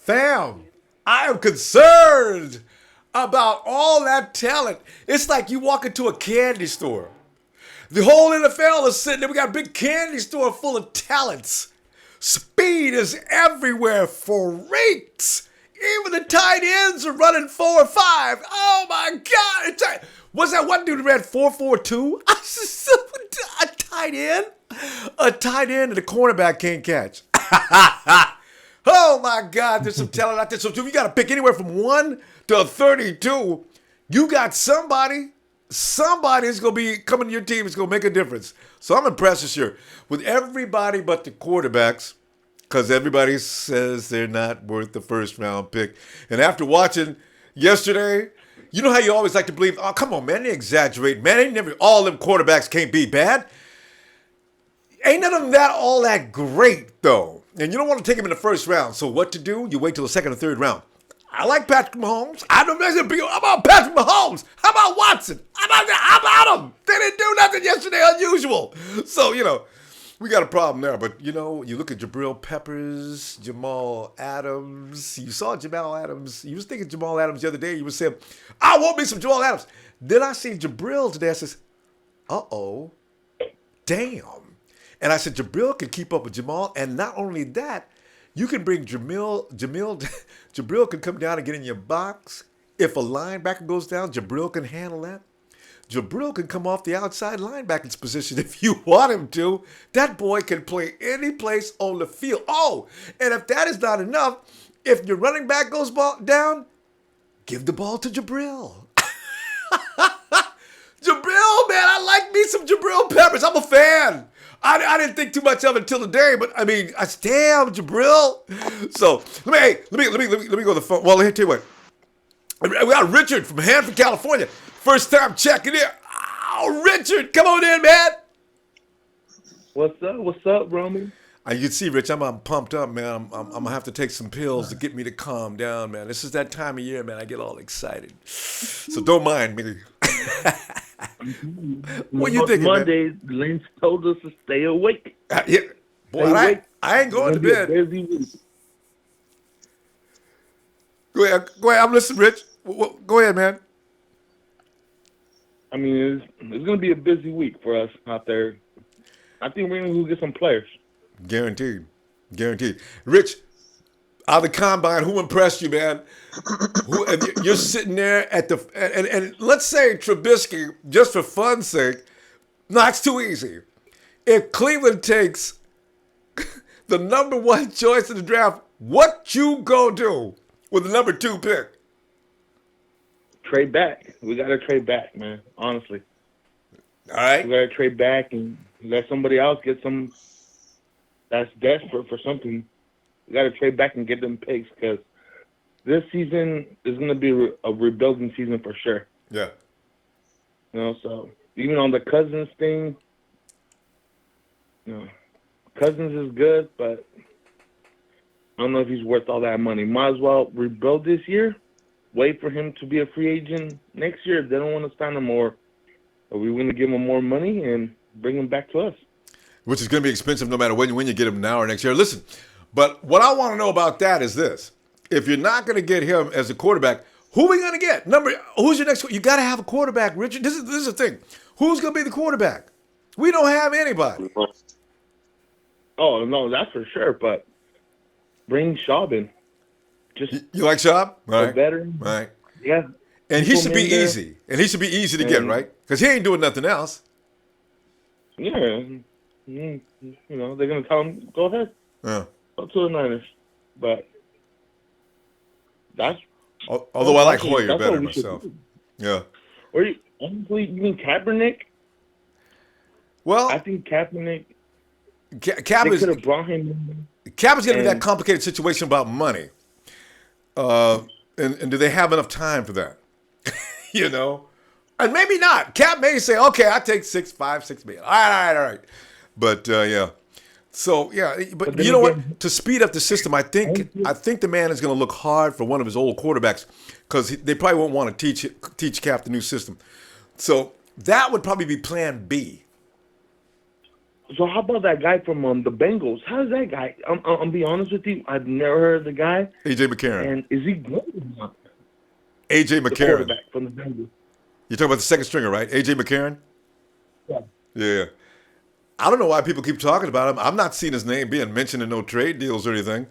Fam, I am concerned about all that talent. It's like you walk into a candy store. The whole NFL is sitting there. We got a big candy store full of talents. Speed is everywhere for rates. Even the tight ends are running 4.5. Oh my God. What's that one dude who ran 4.42? A tight end? A tight end and a cornerback can't catch. Oh my God, there's some talent out there. So if you got to pick anywhere from 1 to 32, you got somebody. Somebody's going to be coming to your team. It's going to make a difference. So I'm impressed this year with everybody but the quarterbacks, because everybody says they're not worth the first round pick. And after watching yesterday, you know how you always like to believe, oh, come on, man, they exaggerate. Man, they never, all them quarterbacks can't be bad. Ain't none of them all that great, though. And you don't want to take them in the first round. So what to do? You wait till the second or third round. I like Patrick Mahomes. I don't know how about Patrick Mahomes. How about Watson? How about them? They didn't do nothing yesterday unusual. So, we got a problem there. But, you look at Jabril Peppers, Jamal Adams. You saw Jamal Adams. You was thinking Jamal Adams the other day. You were saying, I want me some Jamal Adams. Then I see Jabril today. I says, uh-oh, damn. And I said, Jabril can keep up with Jamal. And not only that, you can bring Jabril can come down and get in your box. If a linebacker goes down, Jabril can handle that. Jabril can come off the outside linebacker's position if you want him to. That boy can play any place on the field. Oh, and if that is not enough, if your running back goes down, give the ball to Jabril. Jabril, man, I like me some Jabril Peppers. I'm a fan. I didn't think too much of it until today, but I mean, damn, Jabril. So let me go to the phone. Well, let me tell you what. We got Richard from Hanford, California. First time checking in. Oh, Richard, come on in, man. What's up, Romy? You can see, Rich, I'm pumped up, man. I'm gonna have to take some pills to get me to calm down, man. This is that time of year, man. I get all excited. So don't mind me. What you thinking, Monday, man? Lynch told us to stay awake. Yeah. Boy, I ain't going to bed. Go ahead. I'm listening, Rich. Go ahead, man. I mean, it's going to be a busy week for us out there. I think we're going to get some players. Guaranteed. Rich, out of the combine, who impressed you, man? You're sitting there at the and let's say Trubisky, just for fun's sake, no, it's too easy. If Cleveland takes the number 1 choice in the draft, what you go do with the number 2 pick? Trade back. We got to trade back, man. Honestly. All right. We got to trade back and let somebody else get some that's desperate for something. We got to trade back and get them picks because this season is going to be a rebuilding season for sure. Yeah. So even on the Cousins thing, Cousins is good, but I don't know if he's worth all that money. Might as well rebuild this year, wait for him to be a free agent next year. If they don't want to sign him more, are we going to give him more money and bring him back to us? Which is going to be expensive no matter when you get him now or next year. Listen, but what I want to know about that is this. If you're not going to get him as a quarterback, who are we going to get? Who's your next? You got to have a quarterback, Richard. This is the thing. Who's going to be the quarterback? We don't have anybody. Oh, no, that's for sure. But bring Schaub in. You like Schaub? Right. Better. Right. Yeah. And he should be easy. And he should be easy to get, right? Because he ain't doing nothing else. Yeah. They're going to tell him, go ahead. Yeah. Go to the Niners. But that's... Although I like Hoyer better myself. Yeah. Or you mean Kaepernick? Well... I think Kaepernick... Cap could have brought him... Cap is going to be that complicated situation about money. And do they have enough time for that? And maybe not. Cap may say, okay, I take 6 million. All right. But, yeah. So, yeah. But you know what? To speed up the system, I think the man is going to look hard for one of his old quarterbacks because they probably won't want to teach Cap the new system. So that would probably be plan B. So how about that guy from the Bengals? How's that guy? I'm be honest with you. I've never heard of the guy. AJ McCarron. And is he good or not? AJ The McCarron. quarterback from the Bengals. You're talking about the second stringer, right? AJ McCarron? Yeah. Yeah. I don't know why people keep talking about him. I'm not seeing his name being mentioned in no trade deals or anything.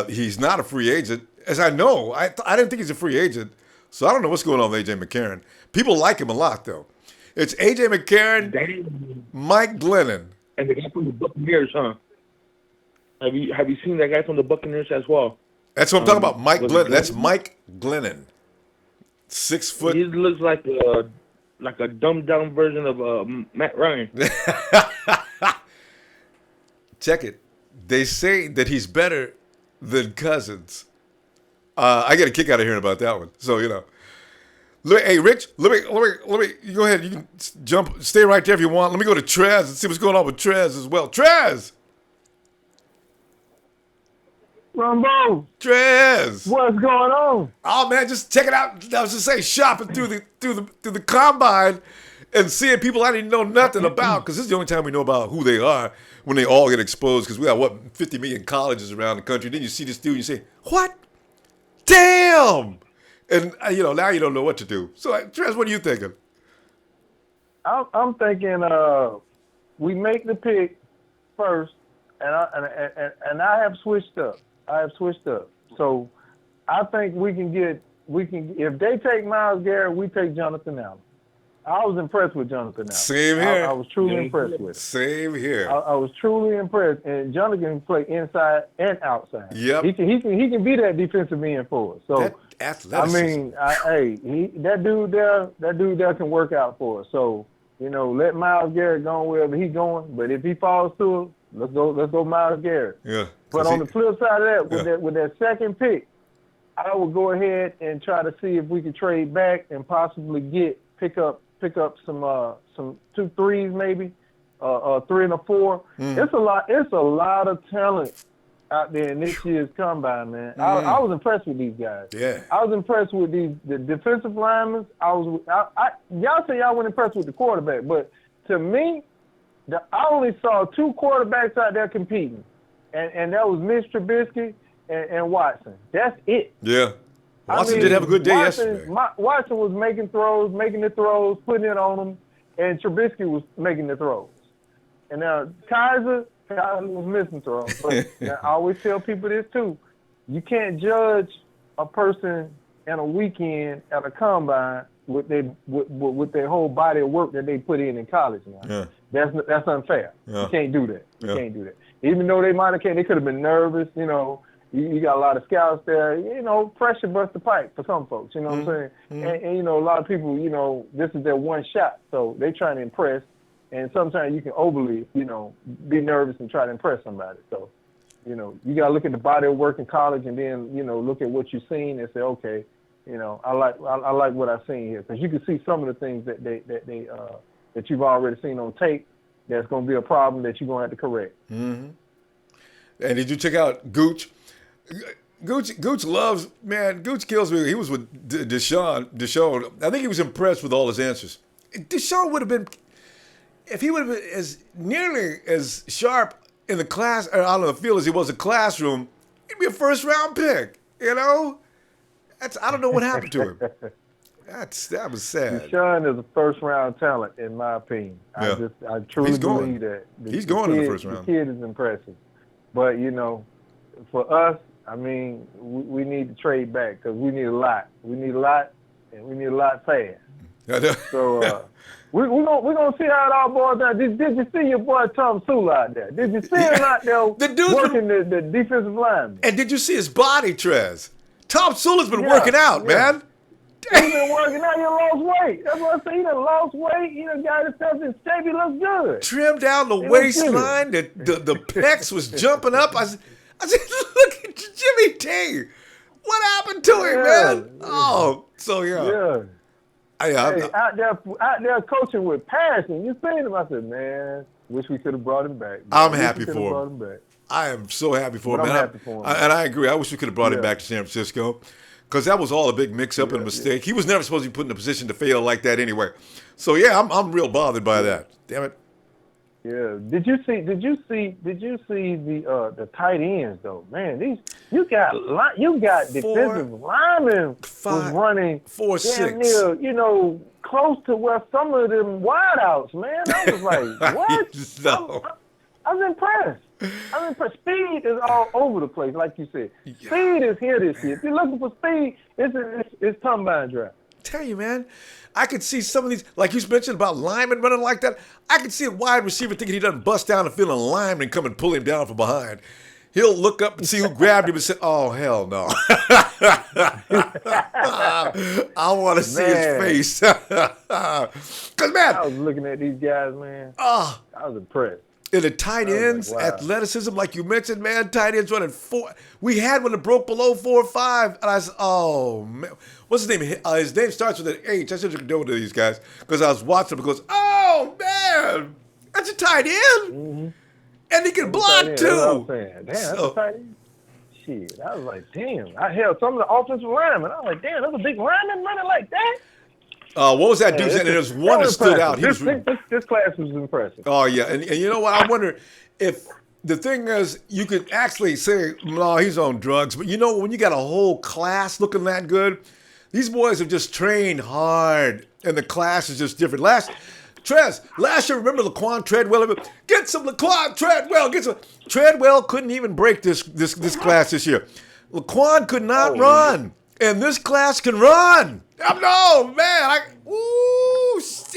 He's not a free agent. As I know, I didn't think he's a free agent. So I don't know what's going on with AJ McCarron. People like him a lot, though. It's AJ McCarron, Mike Glennon. And the guy from the Buccaneers, huh? Have you seen that guy from the Buccaneers as well? That's what I'm talking about, Mike Glennon. That's Mike Glennon. 6 foot. He looks like a dumbed down version of Matt Ryan. Check it. They say that he's better than Cousins. I get a kick out of hearing about that one. So, you know. Hey, Rich, let me go ahead. You can stay right there if you want. Let me go to Trez and see what's going on with Trez as well. Trez! Ronbo, Trez! what's going on? Oh man, just check it out. I was just saying, shopping through the combine and seeing people I didn't know nothing about, because this is the only time we know about who they are when they all get exposed. Because we got 50 million colleges around the country. Then you see this dude, and you say, "What? Damn!" And now you don't know what to do. So, Trez, what are you thinking? I'm thinking we make the pick first, and I have switched up. So I think we can if they take Myles Garrett, we take Jonathan Allen. I was impressed with Jonathan Allen. Same here. I was truly impressed with him. Same here. I was truly impressed, and Jonathan can play inside and outside. Yep. He can be that defensive end for us. So that athleticism. That dude there can work out for us. So let Myles Garrett go wherever he's going. But if he falls to us, let's go Myles Garrett. Yeah. But on the flip side of that, with that second pick, I would go ahead and try to see if we could trade back and possibly pick up some 2 3s maybe, 3 and a 4. It's a lot of talent out there in this year's combine, man. I was impressed with these guys. Yeah. I was impressed with the defensive linemen. Y'all say y'all weren't impressed with the quarterback, but to me, I only saw 2 quarterbacks out there competing, and that was Mitch Trubisky and Watson. That's it. Yeah. Watson did have a good day yesterday. Watson was making the throws, putting it on them, and Trubisky was making the throws. And now Kaiser was missing throws. But I always tell people this too. You can't judge a person in a weekend at a combine with their whole body of work that they put in college now. Yeah. That's unfair. Yeah. You can't do that. You can't do that. Even though they could have been nervous, You got a lot of scouts there. Pressure busts the pipe for some folks. You know what I'm saying? And a lot of people, this is their one shot, so they trying to impress. And sometimes you can overly, be nervous and try to impress somebody. So, you got to look at the body of work in college, and then look at what you've seen and say, okay, I like what I've seen here, because you can see some of the things that you've already seen on tape. That's going to be a problem that you're going to have to correct. Mm-hmm. And did you check out Gooch? Gooch loves, man, Gooch kills me. He was with Deshaun. I think he was impressed with all his answers. Deshaun would have been, if he would have been as nearly as sharp in the class, or out on the field as he was in the classroom, he'd be a first-round pick, I don't know what happened to him. That was sad. Deshaun is a first-round talent, in my opinion. Yeah. I truly believe that. He's going in the first round. The kid is impressive. But, for us, we need to trade back, because we need a lot. We need a lot, and we need a lot fast. So we're gonna see how it all boils down. Did you see your boy Tom Sula out there? Did you see him out there working the defensive lineman? And did you see his body, Trez? Tom Sula's been working out, man. He's been working out. He lost weight. That's what I say. He done lost weight. He done got himself in shape. He looks good. Trimmed down the waistline. The pecs was jumping up. I said, look at Jimmy T. What happened to him, man? Oh, so yeah. Out there coaching with passion. You seen him? I said, man, wish we could have brought him back. I'm happy for him. I am so happy for him. I'm happy for him. And I agree. I wish we could have brought him back to San Francisco, because that was all a big mix-up and a mistake. He was never supposed to be put in a position to fail like that anyway. So, yeah, I'm real bothered by that. Damn it. Yeah. Did you see the tight ends though? Man, you got defensive linemen was running 4, damn 6. near, close to where some of them wideouts, man. I was like, what? No. I was impressed. Speed is all over the place, like you said. Speed is here this year. If you're looking for speed, it's combine draft. Tell you, man, I could see some of these, like you mentioned about linemen running like that. I could see a wide receiver thinking he doesn't bust down the field and a lineman come and pull him down from behind. He'll look up and see who grabbed him and say, "Oh, hell no." I want to see his face. Because, man, I was looking at these guys, man. I was impressed. In the tight ends, like, wow. athleticism, like you mentioned, man, tight ends running 4. We had one that broke below 4 or 5, and I said, "Oh man, what's his name? His name starts with an H." I should have known to these guys because I was watching him. Because, "Oh man, that's a tight end, and he can block too." That's what I'm saying. Damn, that's a tight end. Shit, I was like, damn. I held some of the offensive linemen. I was like, damn, that's a big lineman running like that. What was that dude? There was one that stood out. This class was impressive. Oh, yeah. And you know what? I wonder if the thing is, you could actually say, no, he's on drugs. But when you got a whole class looking that good, these boys have just trained hard, and the class is just different. Last year, remember Laquan Treadwell? Get some Laquan Treadwell. Treadwell couldn't even break this class this year. Laquan could not run, and this class can run. No, man.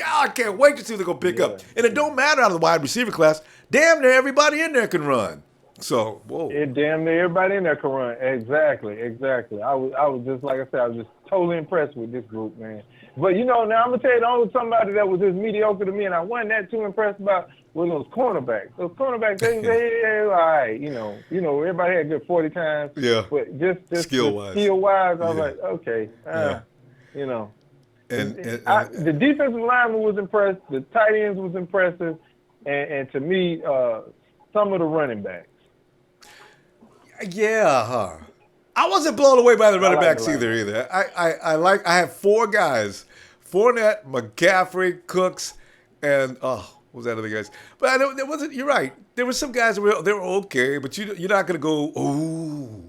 I can't wait to see if they're going to pick up. And it don't matter out of the wide receiver class. Damn near everybody in there can run. So, whoa. Damn near everybody in there can run. Exactly. I was just, like I said, I was just totally impressed with this group, man. But, now I'm going to tell you, the only somebody that was just mediocre to me, and I wasn't that too impressed about, was those cornerbacks. Those cornerbacks, they all right, everybody had good 40 times. Yeah. But just skill-wise, I was like, okay, the defensive lineman was impressed. The tight ends was impressive, and to me, some of the running backs. Yeah, huh? I wasn't blown away by the running backs either. I have 4 guys: Fournette, McCaffrey, Cooks, and what was that other guys? But there wasn't. You're right. There were some guys that they were okay, but you're not gonna go ooh,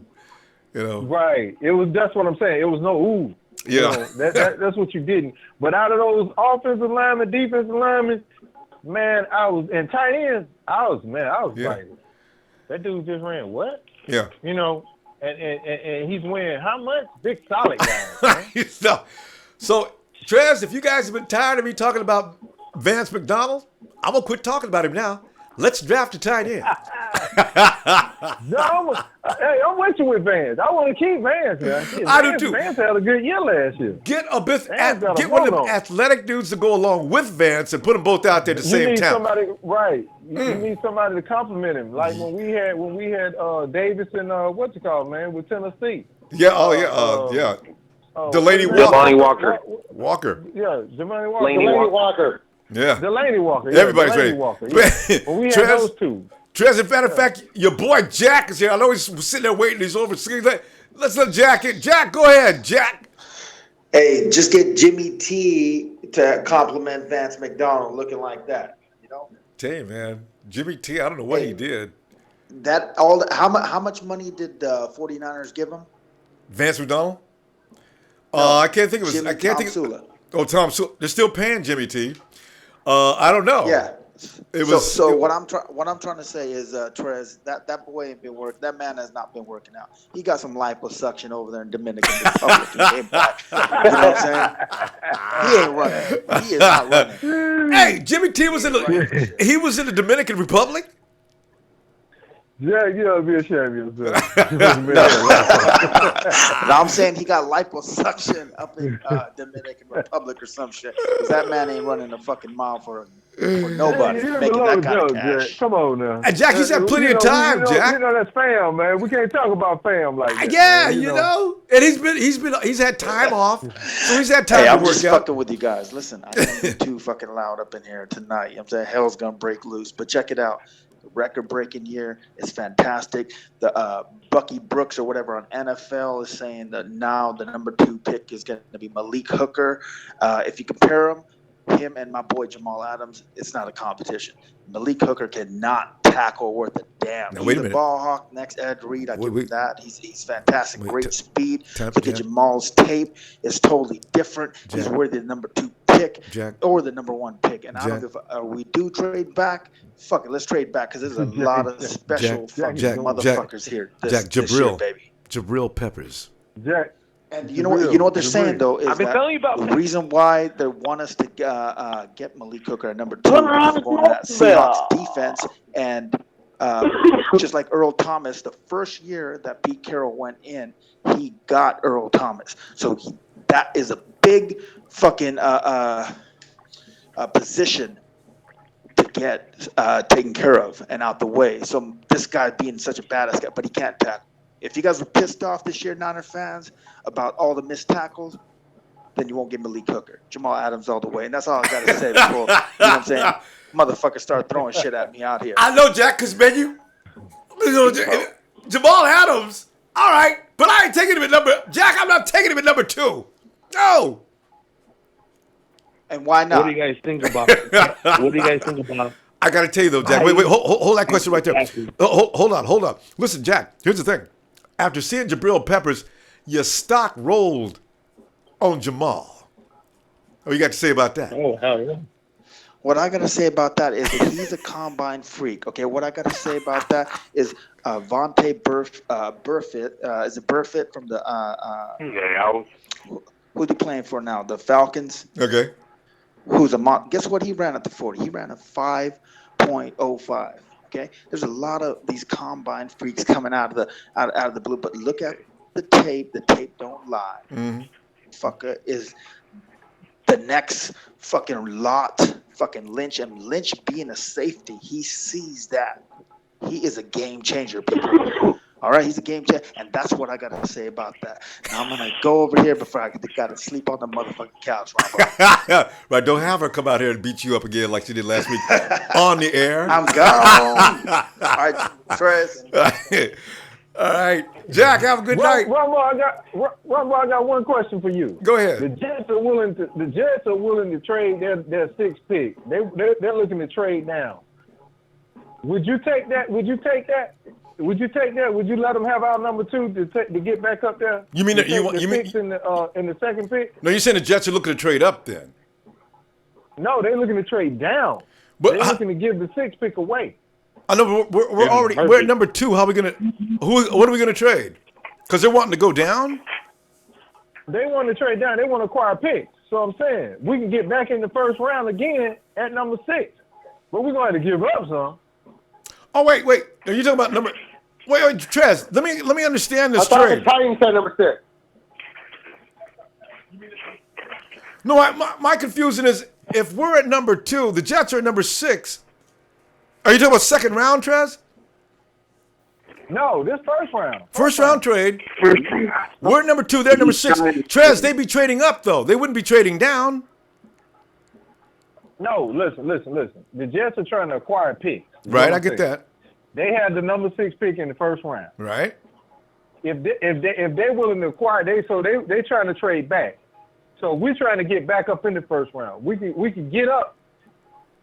Right. That's what I'm saying. It was no ooh. Yeah. That's what you didn't. But out of those offensive linemen, defensive linemen, man, and tight ends, I was like, that dude just ran what? Yeah. And he's winning how much? Big solid guys, man. So, Trez, if you guys have been tired of me talking about Vance McDonald, I'm going to quit talking about him now. Let's draft a tight end. No, I'm with you with Vance. I want to keep Vance, man. I do too. Vance had a good year last year. Get one of them athletic dudes to go along with Vance and put them both out there at the same time. Somebody, right? You need somebody to compliment him, like when we had Davis and with Tennessee. Yeah. Delaney Walker. Yeah, Delaney Walker. Delaney Walker. Yeah. Delaney Walker. Yeah, Everybody's Delaney ready. Walker. Yeah. Well, we had those two. Trez, as a matter of fact, your boy Jack is here. I know he's sitting there waiting. He's over. Let's let Jack in. Jack, go ahead, Jack. Hey, just get Jimmy T to compliment Vance McDonald looking like that. Tell you, man, Jimmy T, I don't know what he did. How much money did the 49ers give him? Vance McDonald? No, I can't think of his. I can't think. Sula. Tom Sula. They're still paying Jimmy T. I don't know. Yeah. What I'm trying to say is, Trez, that boy ain't been working. That man has not been working out. He got some liposuction over there in Dominican Republic. You know what I'm saying? He ain't running. He is not running. Hey, Jimmy T was in the Dominican Republic. Yeah, you ought to be ashamed of yourself. No, I'm saying he got liposuction up in Dominican Republic or some shit. Because that man ain't running a fucking mile for nobody making that kind of cash. Jack. Come on now. And Jack, he's had plenty of time, Jack. That's fam, man. We can't talk about fam like that. Yeah, man, and he's had time off, so he's had time to work out. I'm just fucking with you guys. Listen, I can't be too fucking loud up in here tonight. You know what I'm saying? Hell's gonna break loose. But check it out. Record-breaking year is fantastic. The Bucky Brooks or whatever on NFL is saying that now the number 2 pick is going to be Malik Hooker. If you compare them, him and my boy Jamal Adams, it's not a competition. Malik Hooker cannot tackle worth a damn. Now, He's wait a a minute. ball hawk. Next Ed Reed, I give him that. He's fantastic. Wait, Great speed. Jack. Look at Jamal's tape. It's totally different. He's Jack. worthy of the number 2 pick Jack. or the number 1 pick. And I don't Jack. give a, we do trade back. Fuck it, let's trade back because there's a lot of special fucking motherfuckers here. This year, baby. Jabril Peppers. Jack. And you know what they're saying though is I've been telling you about the reason why they want us to get Malik Hooker at number 2 is going to that Seahawks defense, and just like Earl Thomas, the first year that Pete Carroll went in, he got Earl Thomas, so that is a big fucking position to get taken care of and out the way. So this guy being such a badass guy, but he can't tackle. If you guys were pissed off this year, Niner fans, about all the missed tackles, then you won't get Malik Hooker. Jamal Adams all the way. And that's all I got to say before, you know what I'm saying? Motherfuckers start throwing shit at me out here. I know, Jack, because, man, Jamal Adams, all right, but I ain't taking him at Jack, I'm not taking him at number 2. No. And why not? What do you guys think about it? I got to tell you, though, Jack. Wait, hold that question right there. Hold on. Listen, Jack, here's the thing. After seeing Jabril Peppers, your stock rolled on Jamal. What you got to say about that? Oh, hell yeah. What I got to say about that is that he's a combine freak. Okay, what I got to say about that is Vontae Burfict. Is it Burfict from the who's he playing for now? The Falcons. Okay. Who's guess what he ran at the 40? He ran a 5.05. Okay, there's a lot of these combine freaks coming out of the blue, but look at the tape. The tape don't lie. Mm-hmm. Fucker is the next fucking lot. Fucking Lynch, and Lynch being a safety, he sees that. He is a game changer, people. All right, he's a game changer, and that's what I got to say about that. Now I'm gonna go over here before I got to sleep on the motherfucking couch, Ronbo. Right, don't have her come out here and beat you up again like she did last week on the air. I'm gone. All right, Trez. All right, Jack, have a good night. Ronbo, I got one question for you. Go ahead. The Jets are willing to trade their 6th pick. They're looking to trade now. Would you take that? Would you let them have our number 2 to get back up there? You mean you mean in the 2nd pick? No, you're saying the Jets are looking to trade up then? No, they're looking to trade down. They're looking to give the 6th pick away. I know, but we're at number 2. How are we gonna? What are we gonna trade? Because they're wanting to go down. They want to trade down. They want to acquire picks. So I'm saying we can get back in the first round again at number 6, but we're going to have to give up some. Oh wait. Are you talking about number? Wait, Trez. Let me understand this trade. The Titans said number 6. No, my confusion is if we're at number 2, the Jets are at number 6. Are you talking about second round, Trez? No, this first round. First round trade. We're at number 2. They're at number 6. Trez, they'd be trading up though. They wouldn't be trading down. No, listen. The Jets are trying to acquire picks. Right, I get that. They had the number 6 pick in the first round. Right. If they're willing to acquire, they trying to trade back. So we're trying to get back up in the first round. We can get up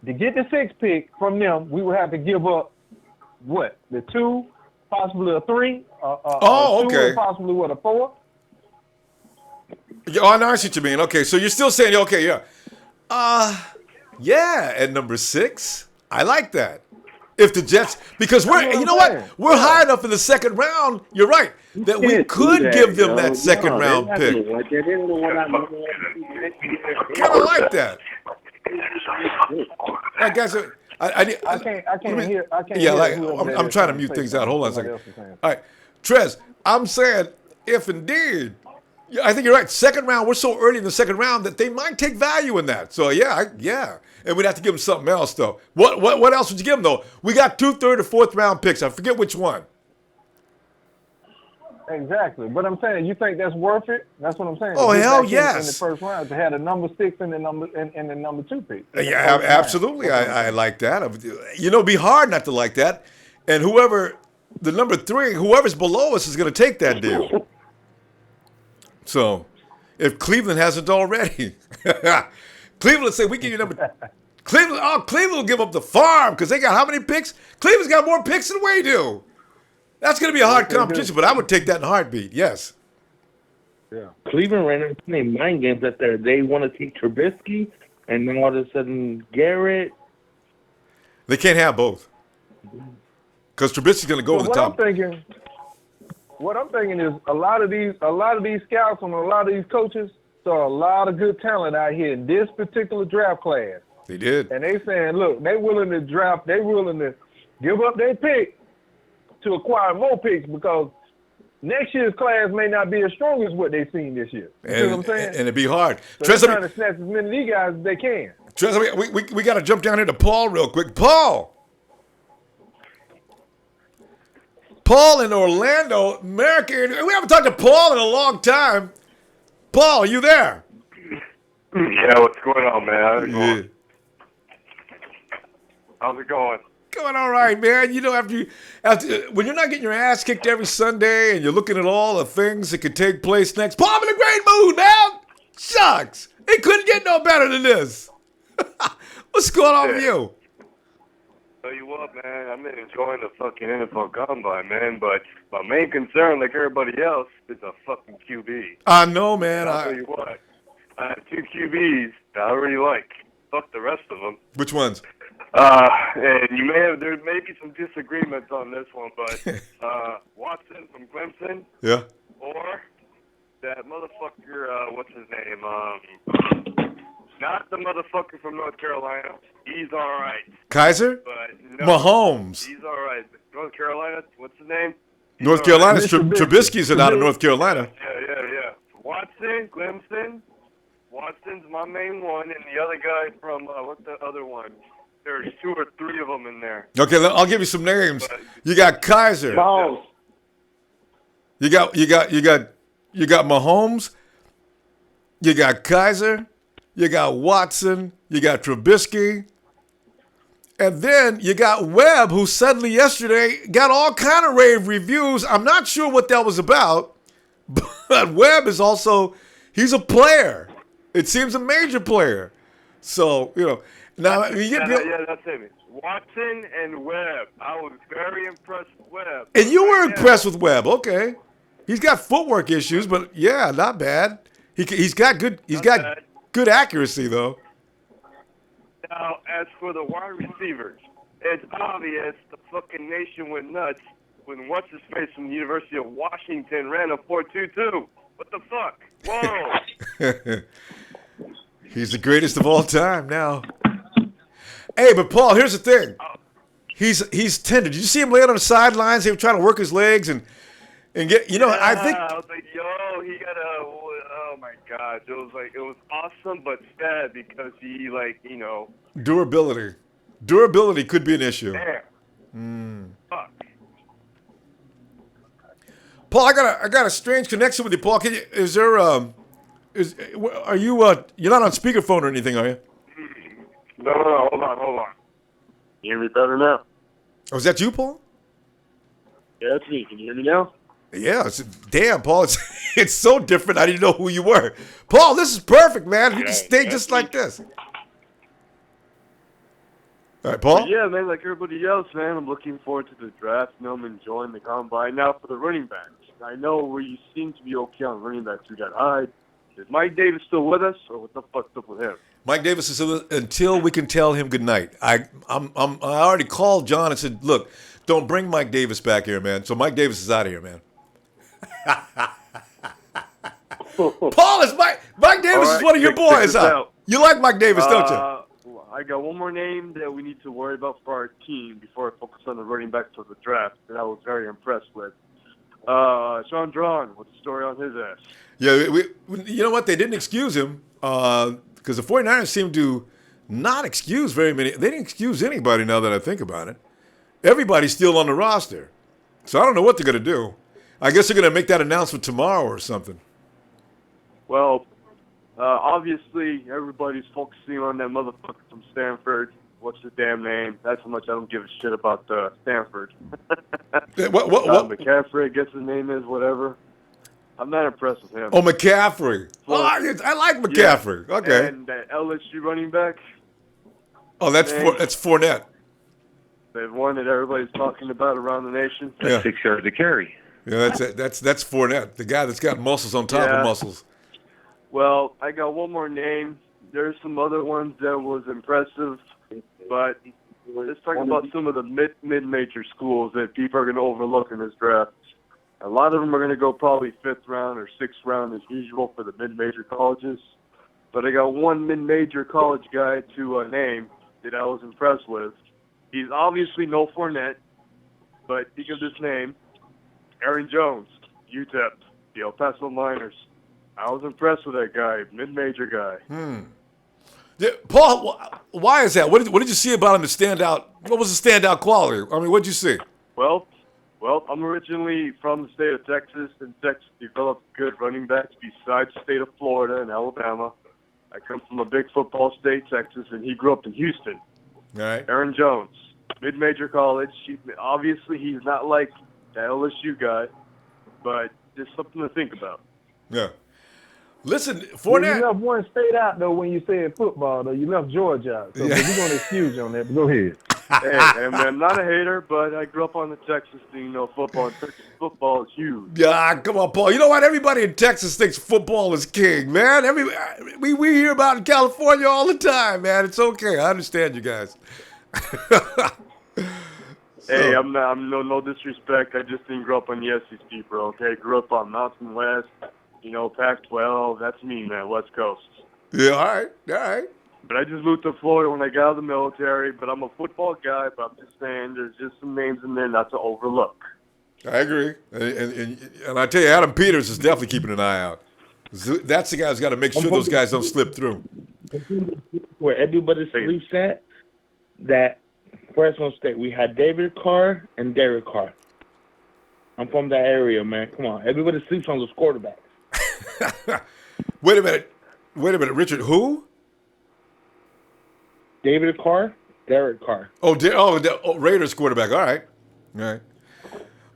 to get the 6th pick from them. We would have to give up what, the 2, possibly a 3. Okay. And possibly what, a 4. Oh, I see what you mean. Okay, so you're still saying okay, yeah. Yeah, at number 6, I like that. If the Jets, because we're high enough in the second round. You're right that we could give them that second round pick. Kind of like that. All right, guys, I can't hear. I'm trying to mute things out. Hold on a second. All right, Trez, I'm saying if indeed. I think you're right. Second round, we're so early in the second round that they might take value in that. So yeah. And we'd have to give them something else though. What else would you give them though? We got 2, 3rd, or 4th round picks. I forget which one. Exactly. But I'm saying, you think that's worth it? That's what I'm saying. Oh hell yes. In the first round to have the number 6 and the number 2 pick. Yeah, absolutely. I like that. It'd be hard not to like that. And the number 3, whoever's below us is going to take that deal. So, if Cleveland hasn't already. Cleveland will say, we give you number. Cleveland will give up the farm because they got how many picks? Cleveland's got more picks than we do. That's going to be a hard competition, but I would take that in a heartbeat. Yes. Yeah. Cleveland ran into many mind games that they want to take Trubisky, and then all of a sudden Garrett. They can't have both because Trubisky's going to go So over the what top. What I'm thinking is a lot of these scouts and a lot of these coaches saw a lot of good talent out here in this particular draft class. They did. And they saying, look, they willing to give up their pick to acquire more picks because next year's class may not be as strong as what they've seen this year. You see what I'm saying? And it'd be hard. So Trez, they're trying to snatch as many of these guys as they can. Trez, we got to jump down here to Paul real quick. Paul in Orlando, America. We haven't talked to Paul in a long time. Paul, are you there? Yeah, what's going on, man? How's it going? Yeah. How's it going? Going all right, man. You know, after when you're not getting your ass kicked every Sunday and you're looking at all the things that could take place next, Paul, I'm in a great mood, man. Shucks. It couldn't get no better than this. What's going on with you? Tell you what, man, I'm enjoying the fucking NFL Combine, man, but my main concern, like everybody else, is a fucking QB. I know, man. I'll tell you what, I have 2 QBs that I really like. Fuck the rest of them. Which ones? And there may be some disagreements on this one, but Watson from Clemson, Yeah. or that motherfucker, what's his name? Not the motherfucker from North Carolina. He's all right. Kaiser? But no, Mahomes. He's all right. North Carolina, what's his name? He's North all Carolina's right. Trubisky's out of North Carolina. Yeah. Watson, Clemson. Watson's my main one, and the other guy from, what's the other one? There's 2 or 3 of them in there. Okay, I'll give you some names. You got Kaiser. Mahomes. You got Mahomes. You got Kaiser. You got Watson. You got Trubisky. And then you got Webb, who suddenly yesterday got all kind of rave reviews. I'm not sure what that was about, but Webb is also, he's a player. It seems a major player. So, you know, now you get that's it. Watson and Webb. I was very impressed with Webb. And you were impressed with Webb, okay? He's got footwork issues, but yeah, not bad. He's got good accuracy though. Now, as for the wide receivers, it's obvious the fucking nation went nuts when what's-his-face from the University of Washington ran a 4.22. What the fuck? Whoa. He's the greatest of all time now. Hey, but Paul, here's the thing. He's tender. Did you see him laying on the sidelines? He was trying to work his legs and get, you know, I think. I was like, yo, he got a, oh my God. It was awesome, but sad because he, like, you know. Durability. Durability could be an issue. Damn. Fuck. Paul, I got a strange connection with you, Paul. Are you, you're not on speakerphone or anything, are you? No, hold on. You hear me better now? Oh, is that you, Paul? Yeah, that's me. Can you hear me now? Yeah, damn, Paul, it's so different. I didn't know who you were. Paul, this is perfect, man. You can stay just like this. All right, Paul? But yeah, man, like everybody else, man, I'm looking forward to the draft. You know, I'm enjoying the combine. Now, for the running backs, I know we seem to be okay on running backs. We got Hyde. Is Mike Davis still with us, or what the fuck's up with him? Mike Davis is until we can tell him good night. I already called John and said, look, don't bring Mike Davis back here, man. So Mike Davis is out of here, man. Paul, is Mike Davis is one of your boys, huh? You like Mike Davis, don't you? I got one more name that we need to worry about for our team before I focus on the running backs for the draft that I was very impressed with. Sean Drawn, what's the story on his ass? Yeah, you know what? They didn't excuse him because the 49ers seem to not excuse very many. They didn't excuse anybody now that I think about it. Everybody's still on the roster. So I don't know what they're going to do. I guess they're going to make that announcement tomorrow or something. Well, obviously, everybody's focusing on that motherfucker from Stanford. What's the damn name? That's how much I don't give a shit about Stanford. What? McCaffrey, I guess his name is, whatever. I'm not impressed with him. Oh, McCaffrey. Oh, I like McCaffrey. Yeah. Okay. And that LSU running back, Oh, that's Man. that's Fournette. the one that everybody's talking about around the nation. Yeah. 6 yards to carry. Yeah, that's Fournette, the guy that's got muscles on top of muscles. Well, I got one more name. There's some other ones that was impressive, but let's talk about some of the mid-major schools that people are going to overlook in this draft. A lot of them are going to go probably 5th round or 6th round as usual for the mid-major colleges. But I got one mid-major college guy to name that I was impressed with. He's obviously no Fournette, but think of this name, Aaron Jones, UTEP, the El Paso Miners. I was impressed with that guy, mid-major guy. Yeah, Paul, why is that? What did you see about him to stand out? What was the standout quality? I mean, what did you see? Well, I'm originally from the state of Texas, and Texas developed good running backs besides the state of Florida and Alabama. I come from a big football state, Texas, and he grew up in Houston. All right. Aaron Jones, mid-major college. Obviously, he's not like the LSU guy, but just something to think about. Yeah. Listen, You Fournette. left one state out, though, when you said football, though. You left Georgia out. So we're going to excuse you on that, but go ahead. Hey, I'm not a hater, but I grew up on the Texas thing. Football. And Texas football is huge. Yeah, come on, Paul. You know what? Everybody in Texas thinks football is king, man. We hear about it in California all the time, man. It's okay. I understand you guys. Hey, I'm no disrespect. I just didn't grow up on the SEC, bro. Okay, grew up on Mountain West. Pac-12. That's me, man. West Coast. Yeah, all right. But I just moved to Florida when I got out of the military. But I'm a football guy. But I'm just saying, there's just some names in there not to overlook. I agree. And I tell you, Adam Peters is definitely keeping an eye out. That's the guy who's got to make sure those guys don't slip through. Where everybody sleeps at, that Fresno State, we had David Carr and Derek Carr. I'm from that area, man. Come on. Everybody sleeps on those quarterbacks. Wait a minute, Richard. Who? David Carr, Derek Carr. Raiders quarterback. All right.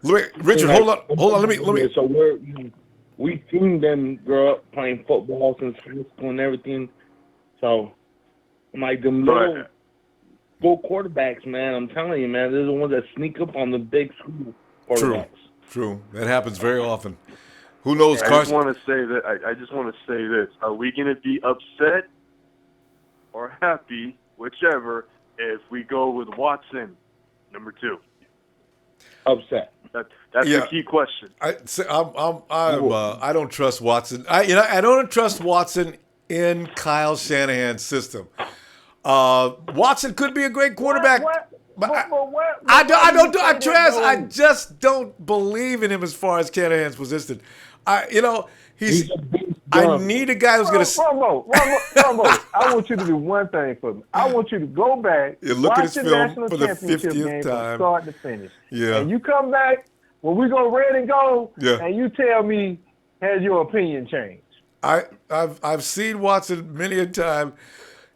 Richard, hold on. Let me. So we seen them grow up playing football since high school and everything. So I'm like them little good quarterbacks, man. I'm telling you, man. They're the ones that sneak up on the big school quarterbacks. True. That happens very often. Who knows, I Carson? just want to say that. I just want to say this: are we going to be upset or happy, whichever, if we go with Watson, number 2? Upset. That's the key question. I don't trust Watson. I don't trust Watson in Kyle Shanahan's system. Watson could be a great quarterback. I just don't believe in him as far as Shanahan's position. I need a guy who's going to. Ronbo, I want you to do one thing for me. I want you to go back, look watch at his the film national for the championship 50th game time. from start to finish. Yeah. And you come back when we go red and gold, Yeah. and you tell me, has your opinion changed? I've seen Watson many a time.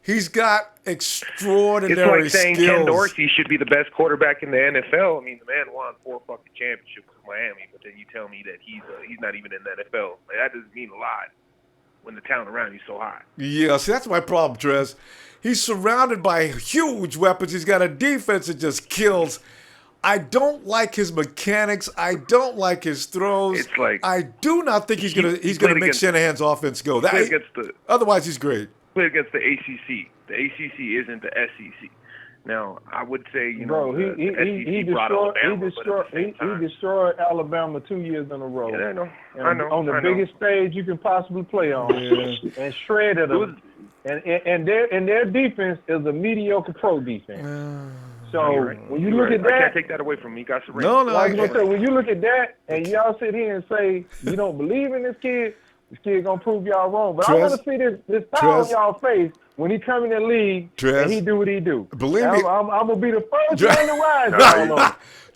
He's got extraordinary It's like saying skills. Ken Dorsey should be the best quarterback in the NFL. I mean, the man won 4 fucking championships with Miami, but then you tell me that he's not even in the NFL. Like, that doesn't mean a lot when the talent around you is so high. Yeah, see, that's my problem, Trez. He's surrounded by huge weapons. He's got a defense that just kills. I don't like his mechanics. I don't like his throws. It's like I do not think he's gonna make Shanahan's offense go. Otherwise, he's great. Played against the ACC. The ACC isn't the SEC. Now, I would say, He destroyed Alabama 2 years in a row. Yeah, I know. On the biggest stage you can possibly play on, and shredded them. And their defense is a mediocre pro defense. When you look at that, I can't take that away from me. Got some No. I was gonna say, when you look at that, and y'all sit here and say you don't believe in this kid gonna prove y'all wrong. But I want to see this power on y'all face when he come in the league and he do what he do. Believe me, I'm gonna be the first one to rise.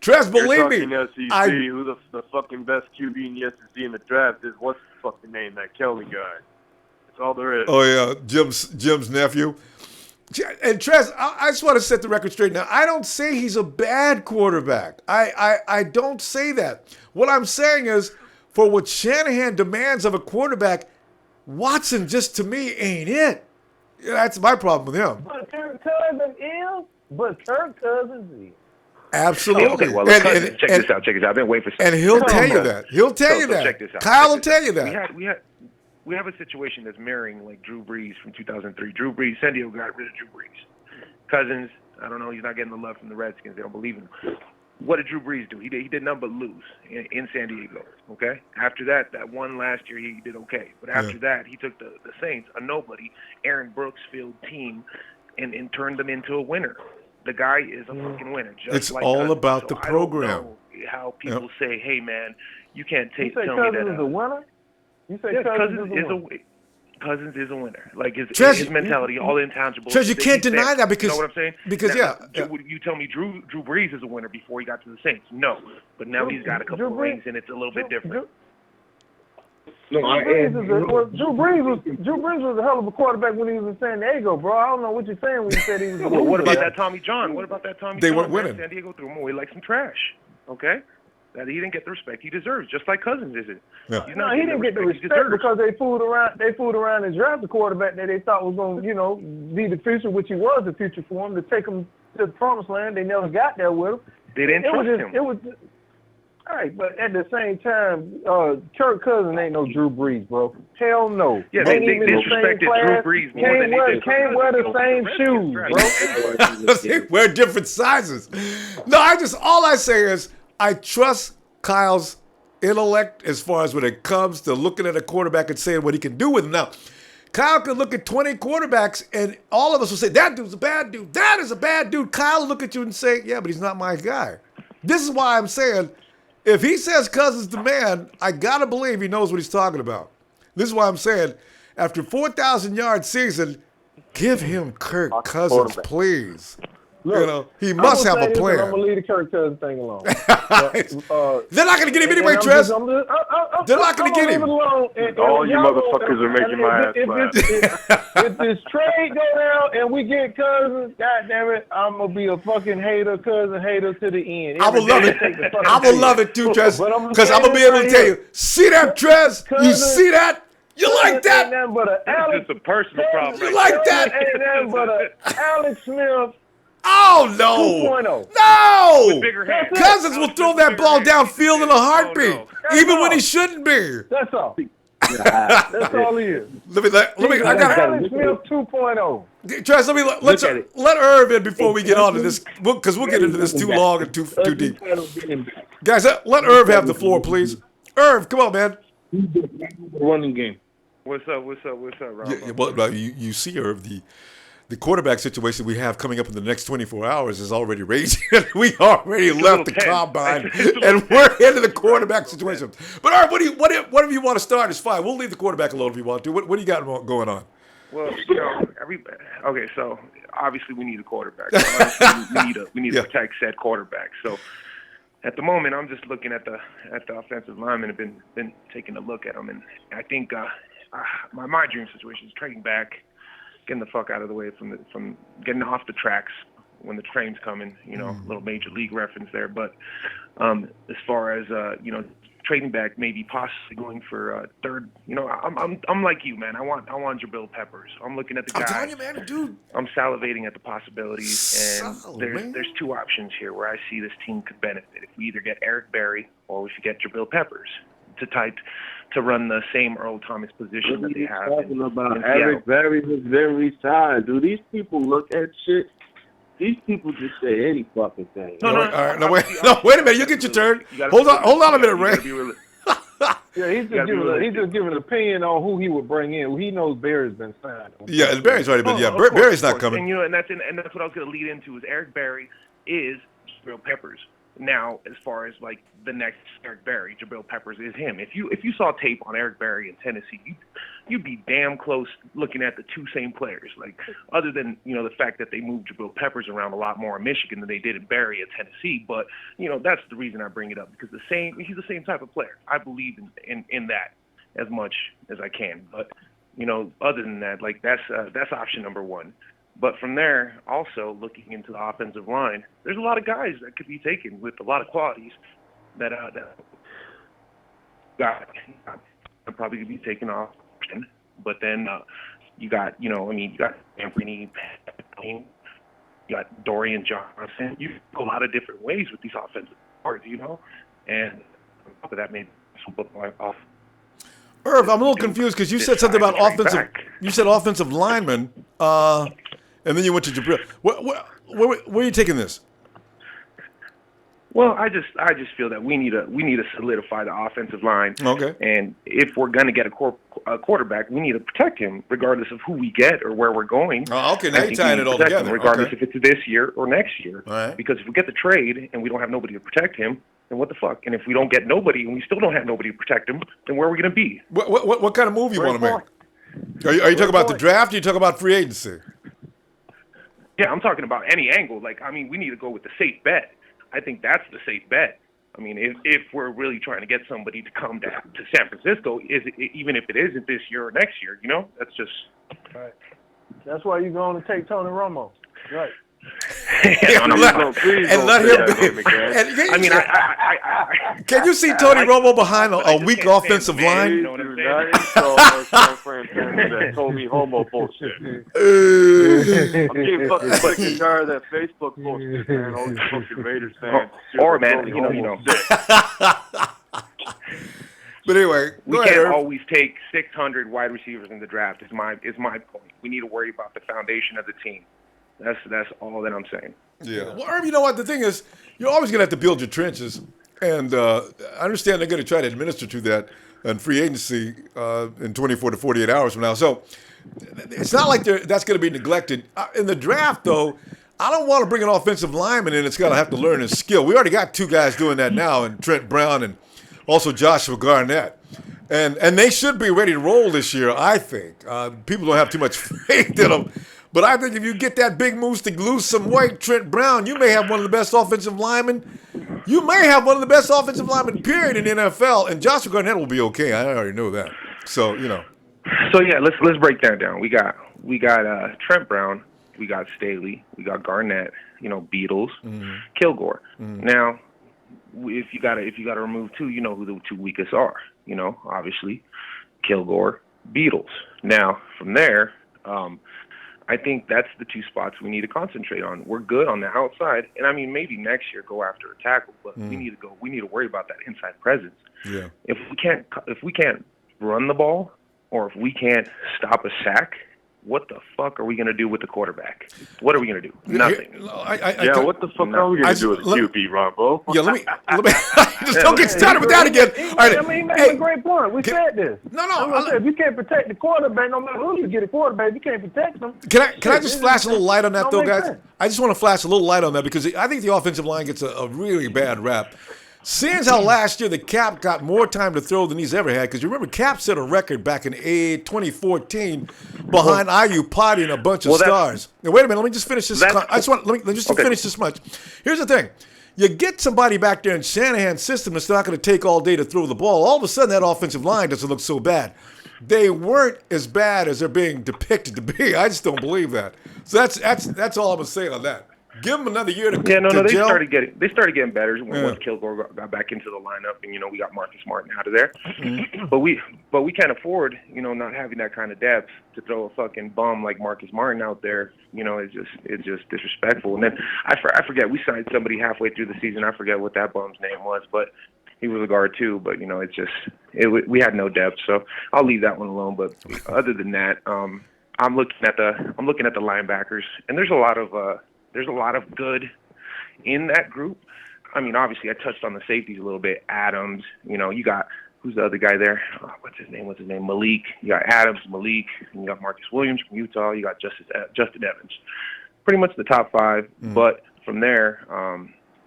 Trez, believe me. SEC, who the fucking best QB in the SEC in the draft is? What's the fucking name? That Kelly guy. That's all there is. Oh yeah, Jim's nephew. And Trez, I just want to set the record straight now. I don't say he's a bad quarterback. I don't say that. What I'm saying is, for what Shanahan demands of a quarterback, Watson just to me ain't it. That's my problem with him. But Kirk Cousins is. Absolutely. Okay, well, check this out. I've been waiting for something. And he'll tell you that. He'll tell you that. Check this out. Kyle will tell you that. We have a situation that's mirroring like Drew Brees from 2003. Drew Brees, San Diego got rid of Drew Brees. Cousins, I don't know, he's not getting the love from the Redskins. They don't believe in him. What did Drew Brees do? He did nothing but lose in San Diego, okay? After that one last year, he did okay. But after that, he took the Saints, a nobody, Aaron Brooks-filled team, and turned them into a winner. The guy is a fucking winner. Just it's like all Cousins. about the program. I don't know how people say, hey, man, you can't tell me that. Cousins is a winner? You say Cousins is a winner? Cousins is a winner. Like his mentality, all the intangibles. Trez, you can't deny that because you know what I'm saying? Because you tell me Drew Brees is a winner before he got to the Saints. No, but now he's got a couple of rings and it's a little bit different. Drew Brees was a hell of a quarterback when he was in San Diego, bro. I don't know what you're saying when you said he was. What about that Tommy John? What about that Tommy John? They weren't winning. San Diego threw him away like some trash. Okay. That he didn't get the respect he deserves, just like Cousins isn't. Yeah. No, he didn't get the respect because they fooled around and drafted the quarterback that they thought was going to, be the future, which he was the future for him, to take him to the promised land. They never got there with him. They didn't trust him. All right, but at the same time, Kirk Cousins ain't no Drew Brees, bro. Hell no. Yeah, they disrespected Drew Brees more than they did. Can't wear the same shoes, bro. They wear different sizes. No, all I say is I trust Kyle's intellect as far as when it comes to looking at a quarterback and saying what he can do with him. Now, Kyle can look at 20 quarterbacks and all of us will say, that dude's a bad dude. That is a bad dude. Kyle will look at you and say, yeah, but he's not my guy. This is why I'm saying, if he says Cousins the man, I got to believe he knows what he's talking about. This is why I'm saying, after 4,000-yard season, give him Kirk Cousins, please. Look, he must have a plan. I'm going to leave the Kirk Cousins thing alone. They're not going to get him anyway, Trez. They're not going to get him. All you motherfuckers are making my ass laugh. If this trade go down and we get Cousins, goddammit, I'm going to be a fucking Cousin hater to the end. I will love it. I will love it too, Trez, because I'm going to be able to tell you, see that, Trez? You see that? You like that? It's just a personal problem. You like that? Ain't nothing but a Alex Smith. Oh, no. 2.0. No. Bigger hands. Cousins will throw that ball downfield in a heartbeat, even when he shouldn't be. That's all. That's all he is. Let me. I got Alex Smith 2.0. Trez, let Irv in before we get on to this, because we'll get into this too long and too deep. Guys, let Irv have the floor, please. Irv, come on, man. Running game. What's up, Ronbo? Yeah, well, you see, Irv, the quarterback situation we have coming up in the next 24 hours is already raging. We already left the combine, and we're into the quarterback situation. But Irv, whatever you want to start is fine. We'll leave the quarterback alone if you want to. What do you got going on? Well, okay, so obviously we need a quarterback. We need to protect said quarterback. So at the moment, I'm just looking at the offensive linemen. I've been taking a look at them, and I think my dream situation is trading back, getting the fuck out of the way from getting off the tracks when the train's coming. A little major league reference there. But as far as trading back, maybe possibly going for third. I'm like you, man. I want Jabril Peppers. I'm looking at the guy. I'm telling you, man, dude. I'm salivating at the possibilities, and there's two options here where I see this team could benefit. If we either get Eric Berry or if we get Jabril Peppers to run the same Earl Thomas position that they have. Talking about Eric Berry was very signed. Do these people look at shit? These people just say any fucking thing. No, wait a minute. You get your turn. Hold on a minute, Ray. Yeah, he's just giving an opinion on who he would bring in. He knows Berry's been signed. Yeah, and Berry's already been. Berry's not coming. And that's what I was going to lead into is Eric Berry is Jabril Peppers. Now, as far as like the next Eric Berry, Jabril Peppers is him. If you saw tape on Eric Berry in Tennessee, you'd be damn close looking at the two same players. Like, other than the fact that they moved Jabril Peppers around a lot more in Michigan than they did in Berry at Tennessee. But that's the reason I bring it up, because he's the same type of player. I believe in that as much as I can. But other than that, like that's option number one. But from there, also looking into the offensive line, there's a lot of guys that could be taken with a lot of qualities that they're probably going to be taken off. But then you got Anthony, you got Dorian Johnson. You go a lot of different ways with these offensive parts, and on top of that, maybe some football off. Irv, I'm a little confused because you said something about offensive. Back. You said offensive lineman, and then you went to Jabril. Where are you taking this? Well, I just feel that we need to solidify the offensive line. Okay. And if we're going to get a quarterback, we need to protect him, regardless of who we get or where we're going. Oh, okay. Now you're tying it all together. Regardless if it's this year or next year. All right. Because if we get the trade and we don't have nobody to protect him, then what the fuck? And if we don't get nobody and we still don't have nobody to protect him, then where are we going to be? What kind of move you want to make? Are you talking about the draft or you talking about free agency? Yeah, I'm talking about any angle. We need to go with the safe bet. I think that's the safe bet. I mean, if we're really trying to get somebody to come to San Francisco, even if it isn't this year or next year, that's just right. That's why you're going to take Tony Romo, right? Let him be. Can you see Tony Romo behind a weak offensive line? You know what I'm saying? San Francisco that told me homo bullshit. I'm getting fucking sick and tired of that Facebook bullshit, man. All these fucking Raiders fans. Or man, you know. But anyway, we can't always take 600 wide receivers in the draft. Is my point. We need to worry about the foundation of the team. That's all that I'm saying. Yeah. Well, Irv, you know what? The thing is, you're always going to have to build your trenches. And I understand they're going to try to administer to that in free agency in 24 to 48 hours from now. So it's not like that's going to be neglected. In the draft, though, I don't want to bring an offensive lineman in that's going to have to learn his skill. We already got two guys doing that now, and Trent Brown and also Joshua Garnett. And they should be ready to roll this year, I think. People don't have too much faith in them. But I think if you get that big moose to lose some weight, Trent Brown, you may have one of the best offensive linemen. You may have one of the best offensive linemen, period, in the NFL. And Joshua Garnett will be okay. I already know that. So, So, yeah, let's break that down. We got Trent Brown. We got Staley. We got Garnett, Beatles, Kilgore. Now, if you got to remove two, you know who the two weakest are. Obviously, Kilgore, Beatles. Now, from there, I think that's the two spots we need to concentrate on. We're good on the outside, and maybe next year go after a tackle, but we need to worry about that inside presence. Yeah. If we can't run the ball, or if we can't stop a sack, what the fuck are we going to do with the quarterback? What are we going to do? Nothing. What the fuck are we going to do with the QB, Ronbo? Yeah, let me just don't get started with that again. He made a great point. We said this. If you can't protect the quarterback, no matter who you get a quarterback, you can't protect them. Can I just flash a little light on that, though, guys? I just want to flash a little light on that because I think the offensive line gets a really bad rap. Seeing how last year the Cap got more time to throw than he's ever had, because you remember Cap set a record back in 2014 behind IU potting a bunch of stars. Now, wait a minute, let me just finish this. Finish this much. Here's the thing. You get somebody back there in Shanahan's system that's not going to take all day to throw the ball. All of a sudden, that offensive line doesn't look so bad. They weren't as bad as they're being depicted to be. I just don't believe that. So that's all I'm going to say on that. Give them another year to they gel. started getting better once Kilgore got back into the lineup, and we got Marcus Martin out of there. Mm-hmm. But we can't afford not having that kind of depth to throw a fucking bum like Marcus Martin out there. It's just disrespectful. And then I forget, we signed somebody halfway through the season. I forget what that bum's name was, but he was a guard too. But we had no depth, so I'll leave that one alone. But other than that, I'm looking at the linebackers, and there's a lot of good in that group. Obviously, I touched on the safeties a little bit. Adams, you got, who's the other guy there? What's his name? Malik. You got Adams, Malik, and you got Marcus Williams from Utah. You got Justin Evans. Pretty much the top five, but from there,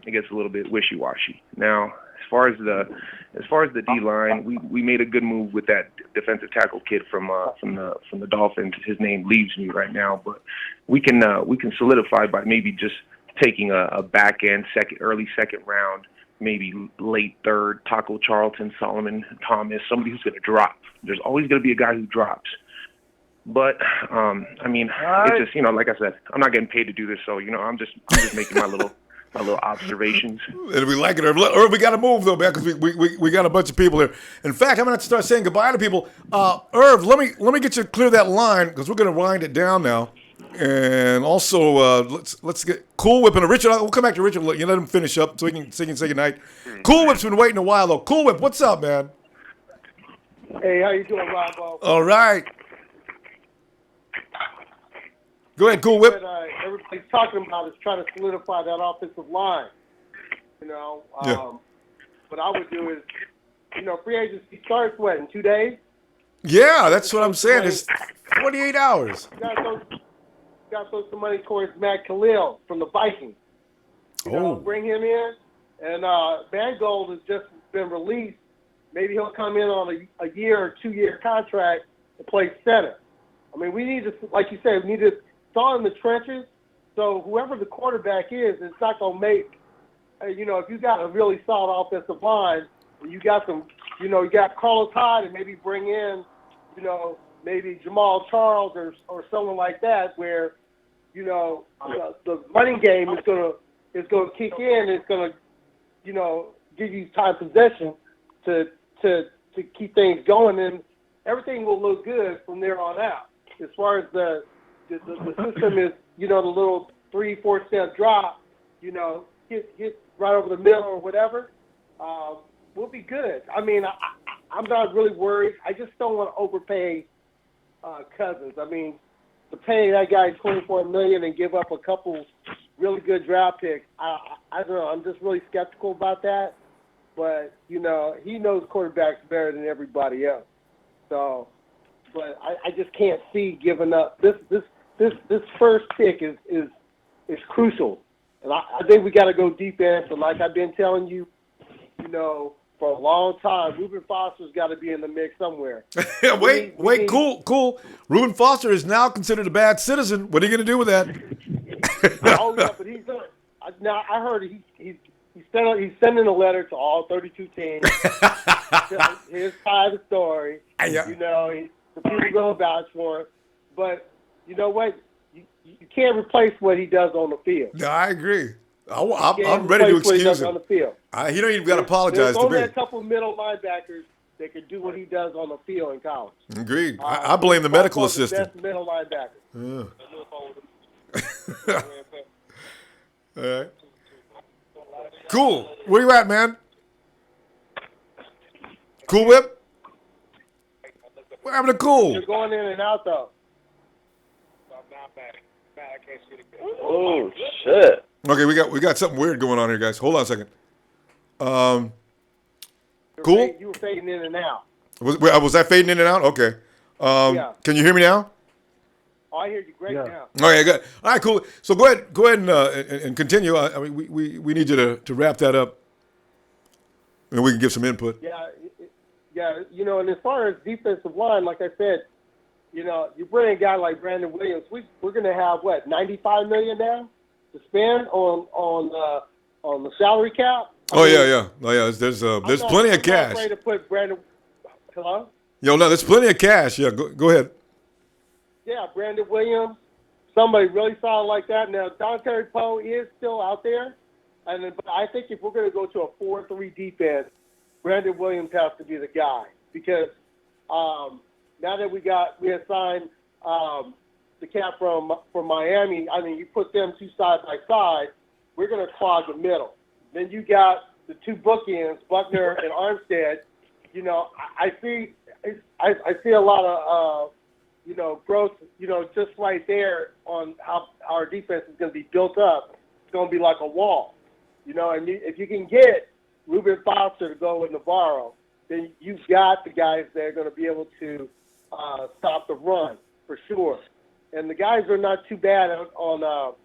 it gets a little bit wishy-washy. Now, as far as the D line, we made a good move with that defensive tackle kid from the Dolphins. His name leaves me right now, but we can solidify by maybe just taking a back end early second round, maybe late third, Taco Charlton, Solomon Thomas, somebody who's going to drop. There's always going to be a guy who drops. But it's just like I said, I'm not getting paid to do this, so I'm just making my little my little observations. And we like it. Or we got to move, though, man, because we got a bunch of people here. In fact, I'm going to have to start saying goodbye to people. Irv, let me get you to clear that line, because we're going to wind it down now. And also, let's get Cool Whip and Richard. We'll come back to Richard. You let him finish up so he can say goodnight. Cool Whip's been waiting a while, though. Cool Whip, what's up, man? Hey, how you doing, Ronbo? All right. Go ahead, Cool Whip. What everybody's talking about is trying to solidify that offensive line. What I would do is, free agency starts, in 2 days? Yeah, that's what I'm saying. It's 48 hours. You got to throw some money towards Matt Khalil from the Vikings. Bring him in. And Mangold has just been released. Maybe he'll come in on a year or 2 year contract to play center. I mean, we need to, like you said, we need to start in the trenches. So whoever the quarterback is, it's not going to make, if you got a really solid offensive line, and you got some, you got Carlos Hyde and maybe bring in, maybe Jamal Charles or someone like that where, the running game is going to kick in. It's going to, give you time possession to keep things going, and everything will look good from there on out. As far as the system is, the little 3-4 step drop, hit right over the middle or whatever, we'll be good. I mean, I'm not really worried. I just don't want to overpay Cousins. I mean, to pay that guy $24 million and give up a couple really good draft picks, I don't know. I'm just really skeptical about that. But he knows quarterbacks better than everybody else. So, but I just can't see giving up. This first pick is crucial, and I think we got to go defense. And like I've been telling you, for a long time, Reuben Foster's got to be in the mix somewhere. Wait, cool. Reuben Foster is now considered a bad citizen. What are you going to do with that? Oh yeah, but he's now. I heard he's sending a letter to all 32 teams. His side of the story. Yeah. The people go vouch for him. But you know what? You can't replace what he does on the field. No, I agree. I'm ready to excuse him. On the field. He don't even got to apologize to me. There's only a couple mill linebackers that can do what he does on the field in college. Agreed. I blame the medical assistant. Best middle linebacker. Yeah. All right. Cool. Where you at, man? Cool Whip? We're having a cool. You're going in and out, though. Oh, shit. Okay, we got something weird going on here, guys. Hold on a second. Cool? You were fading in and out. Was I fading in and out? Okay. Yeah. Can you hear me now? Oh, I hear you great now. Okay, good. All right, cool. So go ahead and continue. I mean, we need you to wrap that up, and we can give some input. Yeah. And as far as defensive line, like I said, you bring a guy like Brandon Williams. We're going to have $95 million now to spend on the salary cap. Yeah. There's plenty of cash. I'm not afraid to put Brandon. Hello. No, there's plenty of cash. Yeah, go ahead. Yeah, Brandon Williams, somebody really solid like that. Now, Dontari Poe is still out there, but I think if we're going to go to a 4-3 defense, Brandon Williams has to be the guy because now that we had signed the cat from Miami. I mean, you put them two side by side, we're going to clog the middle. Then you got the two bookends, Buckner and Armstead. I see a lot of. Growth, just right there on how our defense is going to be built up. It's going to be like a wall, and if you can get Reuben Foster to go with Navarro, then you've got the guys that are going to be able to stop the run for sure. And the guys are not too bad on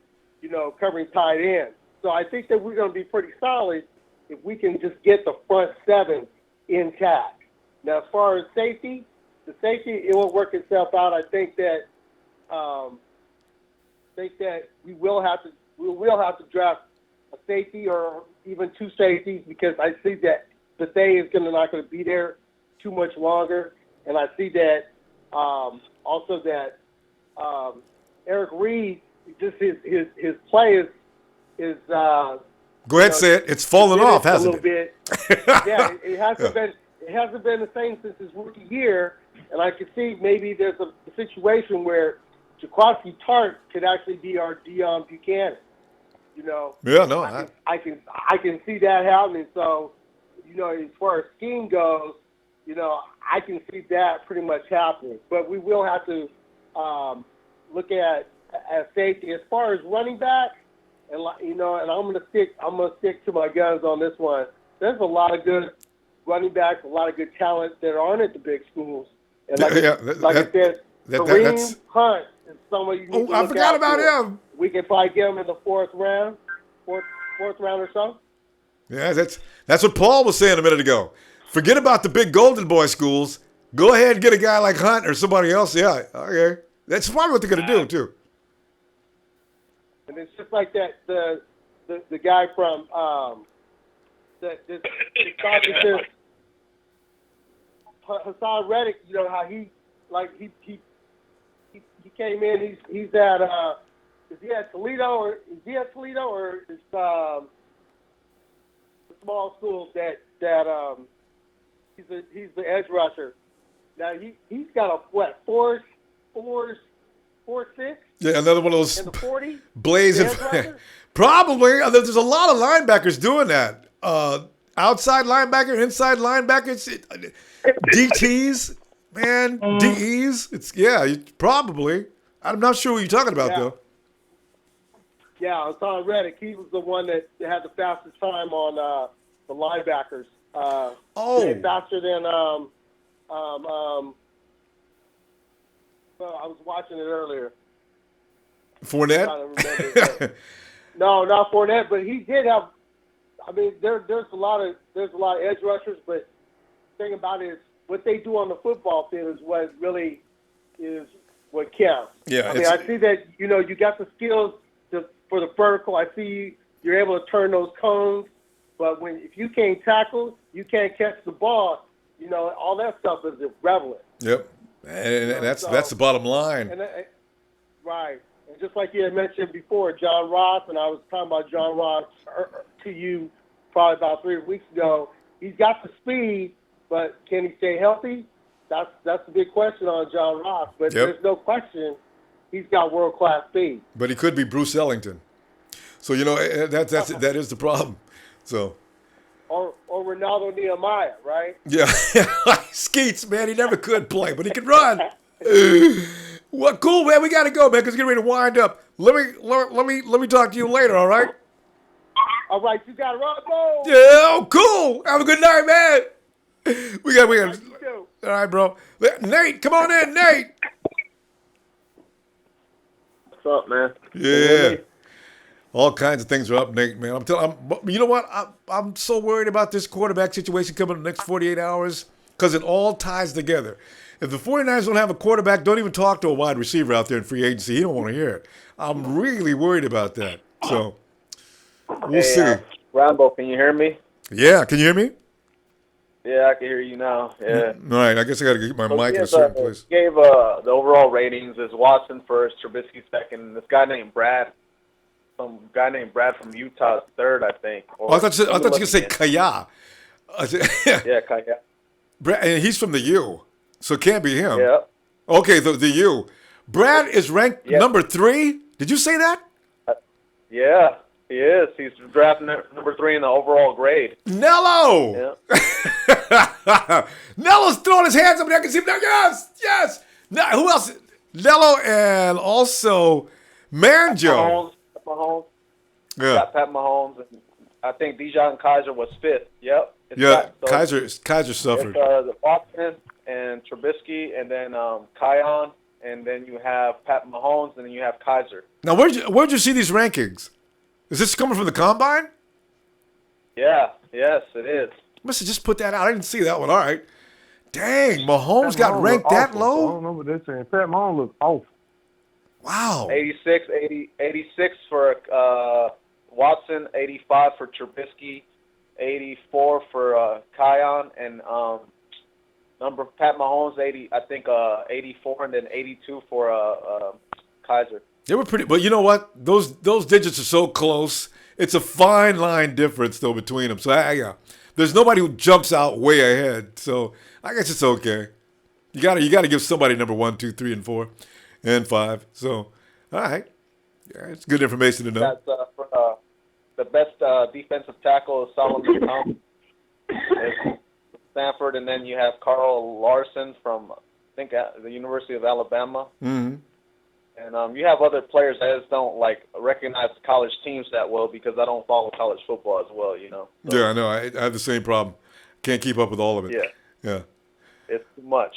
covering tight ends. So I think that we're going to be pretty solid if we can just get the front seven intact. Now, as far as safety, it will work itself out. I think that we will have to draft a safety or even two safeties because I see that Bethea is not going to be there too much longer, and I see that also that Eric Reed, just his play is Go ahead, say it. It's fallen off, hasn't it? A little bit. Yeah, it hasn't been. It hasn't been the same since his rookie year, and I could see maybe there's a situation where Jaquaski Tart could actually be our Deion Buchanan. You know. Yeah, no, I can see that happening. So, you know, as far as scheme goes, you know, I can see that pretty much happening. But we will have to look at safety as far as running back, and you know, and I'm gonna stick to my guns on this one. There's a lot of good running backs, a lot of good talent that aren't at the big schools. And like I said, Kareem Hunt is someone you need to look I forgot about for. him. We can probably get him in the fourth round or so. Yeah, that's what Paul was saying a minute ago. Forget about the big Golden Boy schools. Go ahead and get a guy like Hunt or somebody else. Yeah, okay. That's probably what they're going to do, too. And it's just like that, the guy from Hassan Reddick, you know, how he came in, he's at, is he at Toledo or is the small school that he's the edge rusher. Now he's got a 4.6. Yeah, another one of those in the 40 blazing. Probably there's a lot of linebackers doing that. Outside linebacker, inside linebackers, DTs, man, DEs. It's probably. I'm not sure what you're talking about though. Yeah, Hassan Reddick. He was the one that had the fastest time on the linebackers. Faster than well, I was watching it earlier. Fournette? No, not Fournette, but he did have. I mean, there's a lot of edge rushers, but the thing about it is what they do on the football field is what really is what counts. Yeah, I mean, I see that you got the skills for the vertical. I see you're able to turn those cones, but if you can't tackle, you can't catch the ball. You know, all that stuff is irrelevant. Yep. And that's the bottom line. Right. And just like you had mentioned before, John Ross, and I was talking about John Ross to you probably about 3 weeks ago, he's got the speed, but can he stay healthy? That's the big question on John Ross. But there's no question he's got world-class speed. But he could be Bruce Ellington. So, that is the problem. So. Or Ronaldo Nehemiah, right? Yeah, Skeets, man, he never could play, but he could run. Well, cool, man. We got to go, man, because we're getting ready to wind up. Let me talk to you later, all right? All right, you got it, Ronbo. Yeah, cool. Have a good night, man. We got. All right, bro. Nate, come on in, Nate. What's up, man? Yeah. All kinds of things are up, Nate, man. You know what? I'm so worried about this quarterback situation coming in the next 48 hours because it all ties together. If the 49ers don't have a quarterback, don't even talk to a wide receiver out there in free agency. He don't want to hear it. I'm really worried about that. So we'll see. Ronbo, can you hear me? Yeah, can you hear me? Yeah, I can hear you now. Yeah. All right, I guess I got to get my mic in a certain place. Gave the overall ratings is Watson first, Trubisky second, and this guy named Brad. Some guy named Brad from Utah is third, I think. I thought you were going to say Kaya. Yeah, Kaya. Brad, and he's from the U, so it can't be him. Yeah. Okay, the U. Brad is ranked number 3. Did you say that? Yeah, he is. He's drafting number 3 in the overall grade. Nello! Yeah. Nello's throwing his hands up there. I can see him now. Yes! Now, who else? Nello and also Manjo. Mahomes. Yeah. Got Pat Mahomes. And I think Dijon Kaiser was 5th. Yep. Kaiser suffered. It's Watson and Trubisky, and then Kion, and then you have Pat Mahomes, and then you have Kaiser. Now, where'd you see these rankings? Is this coming from the Combine? Yeah. Yes, it is. Must have just put that out. I didn't see that one. All right. Dang, Mahomes got ranked that low? I don't know what they're saying. Pat Mahomes looks awful. Wow. 86 for Watson, 85 for Trubisky, 84 for Kion, and Pat Mahomes 84, and then 82 for Kaiser. They were pretty, but you know what? Those digits are so close. It's a fine line difference though between them. So yeah, there's nobody who jumps out way ahead. So I guess it's okay. You gotta give somebody number 1, 2, 3, and 4, and 5. So all right, yeah, it's good information to know. That's the best defensive tackle is Solomon Thomas. It's Stanford, and then you have Carl Larson from I think the University of Alabama. Mm-hmm. And you have other players that just don't recognize college teams that well because I don't follow college football as well, So, yeah, I know. I have the same problem. Can't keep up with all of it. Yeah. It's too much.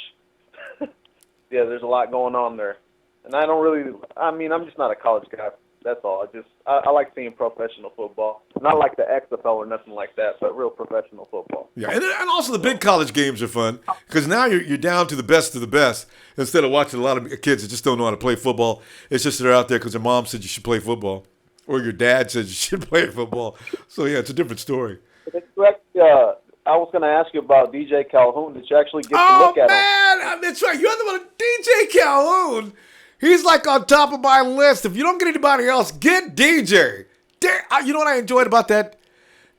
Yeah, there's a lot going on there. And I'm just not a college guy. That's all. I like seeing professional football. Not like the XFL or nothing like that, but real professional football. Yeah, and also the big college games are fun because now you're down to the best of the best instead of watching a lot of kids that just don't know how to play football. It's just they're out there because their mom said you should play football or your dad says you should play football. So, yeah, it's a different story. I was going to ask you about DJ Calhoun. Did you actually get to look at him? Oh, man, that's right. You're the one, DJ Calhoun. He's like on top of my list. If you don't get anybody else, get DJ. You know what I enjoyed about that?